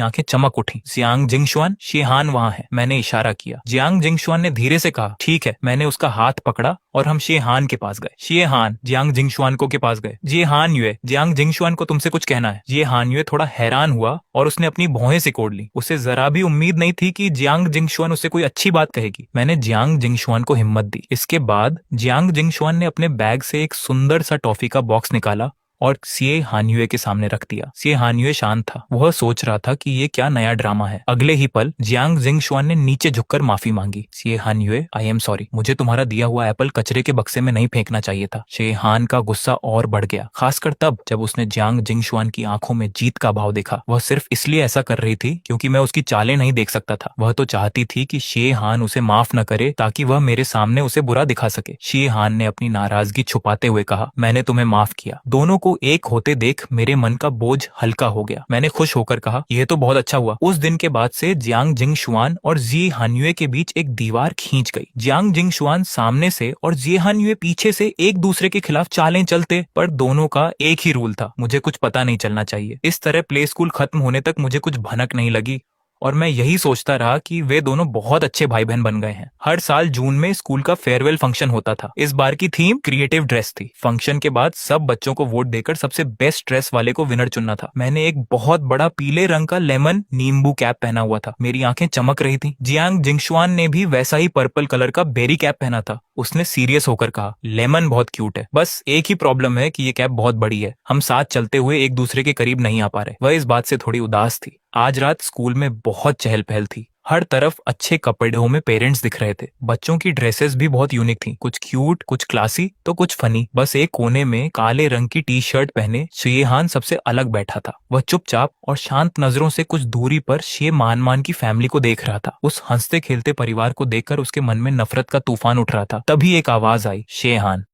आंखें चमक उठी। जियांग जिंगशुआन, शेहान वहां है। मैंने इशारा किया। जियांग जिंगशुआन ने धीरे से कहा, ठीक है। मैंने उसका हाथ पकड़ा और हम शेहान के पास गए। शेहान जियांग जिंगशुआन को के पास गए। जी हान युए, जियांग जिंगशुआन को तुमसे कुछ कहना है। ये हान युए थोड़ा हैरान हुआ और उसने अपनी भौहें सिकोड़ ली। उसे जरा भी उम्मीद नहीं थी कि जियांग जिंगशुआन उससे कोई अच्छी बात कहेगी। मैंने जियांग जिंगशुआन को हिम्मत दी। इसके बाद जियांग जिंगशुआन ने अपने बैग से एक सुंदर सा टॉफी का बॉक्स निकाला और सीए हानयुए के सामने रख दिया। सीए हानयुए शांत था। वह सोच रहा था कि ये क्या नया ड्रामा है। अगले ही पल जियांग जिंगशुआन ने नीचे झुककर माफी मांगी। सीए हानयुए, आई एम सॉरी। मुझे तुम्हारा दिया हुआ एप्पल कचरे के बक्से में नहीं फेंकना चाहिए था। सीए हान का गुस्सा और बढ़ गया, खासकर तब जब उसने जियांग जिंगशुआन की आंखों में जीत का भाव देखा। वह सिर्फ इसलिए ऐसा कर रही थी क्योंकि मैं उसकी चालें नहीं देख सकता था। वह तो चाहती थी कि शे हान उसे माफ न करे ताकि वह मेरे सामने उसे बुरा दिखा सके। शे हान ने अपनी नाराजगी छुपाते हुए कहा, मैंने तुम्हें माफ किया। दोनों को एक होते देख मेरे मन का बोझ हल्का हो गया। मैंने खुश होकर कहा, यह तो बहुत अच्छा हुआ। उस दिन के बाद से जियांग जिंगशुआन और जी हानयुए के बीच एक दीवार खींच गई। जियांग जिंगशुआन सामने से और जी हानयुए पीछे से एक दूसरे के खिलाफ चालें चलते, पर दोनों का एक ही रूल था, मुझे कुछ पता नहीं चलना चाहिए। इस तरह प्ले स्कूल खत्म होने तक मुझे कुछ भनक नहीं लगी और मैं यही सोचता रहा कि वे दोनों बहुत अच्छे भाई बहन बन गए हैं। हर साल जून में स्कूल का फेयरवेल फंक्शन होता था। इस बार की थीम क्रिएटिव ड्रेस थी। फंक्शन के बाद सब बच्चों को वोट देकर सबसे बेस्ट ड्रेस वाले को विनर चुनना था। मैंने एक बहुत बड़ा पीले रंग का लेमन नींबू कैप पहना हुआ था। मेरी आंखें चमक रही थी। जियांग जिंगशुआन ने भी वैसा ही पर्पल कलर का बेरी कैप पहना था। उसने सीरियस होकर कहा, लेमन बहुत क्यूट है, बस एक ही प्रॉब्लम है कि ये कैप बहुत बड़ी है। हम साथ चलते हुए एक दूसरे के करीब नहीं आ पा रहे। वह इस बात से थोड़ी उदास थी। आज रात स्कूल में बहुत चहल पहल थी। हर तरफ अच्छे कपड़ों में पेरेंट्स दिख रहे थे। बच्चों की ड्रेसेस भी बहुत यूनिक थी, कुछ क्यूट, कुछ क्लासी, तो कुछ फनी। बस एक कोने में काले रंग की टी शर्ट पहने शेहान सबसे अलग बैठा था। वह चुपचाप और शांत नजरों से कुछ दूरी पर शे मान की फैमिली को देख रहा था। उस हंसते खेलते परिवार को देखकर उसके मन में नफरत का तूफान उठ रहा था। तभी एक आवाज आई, शेहान।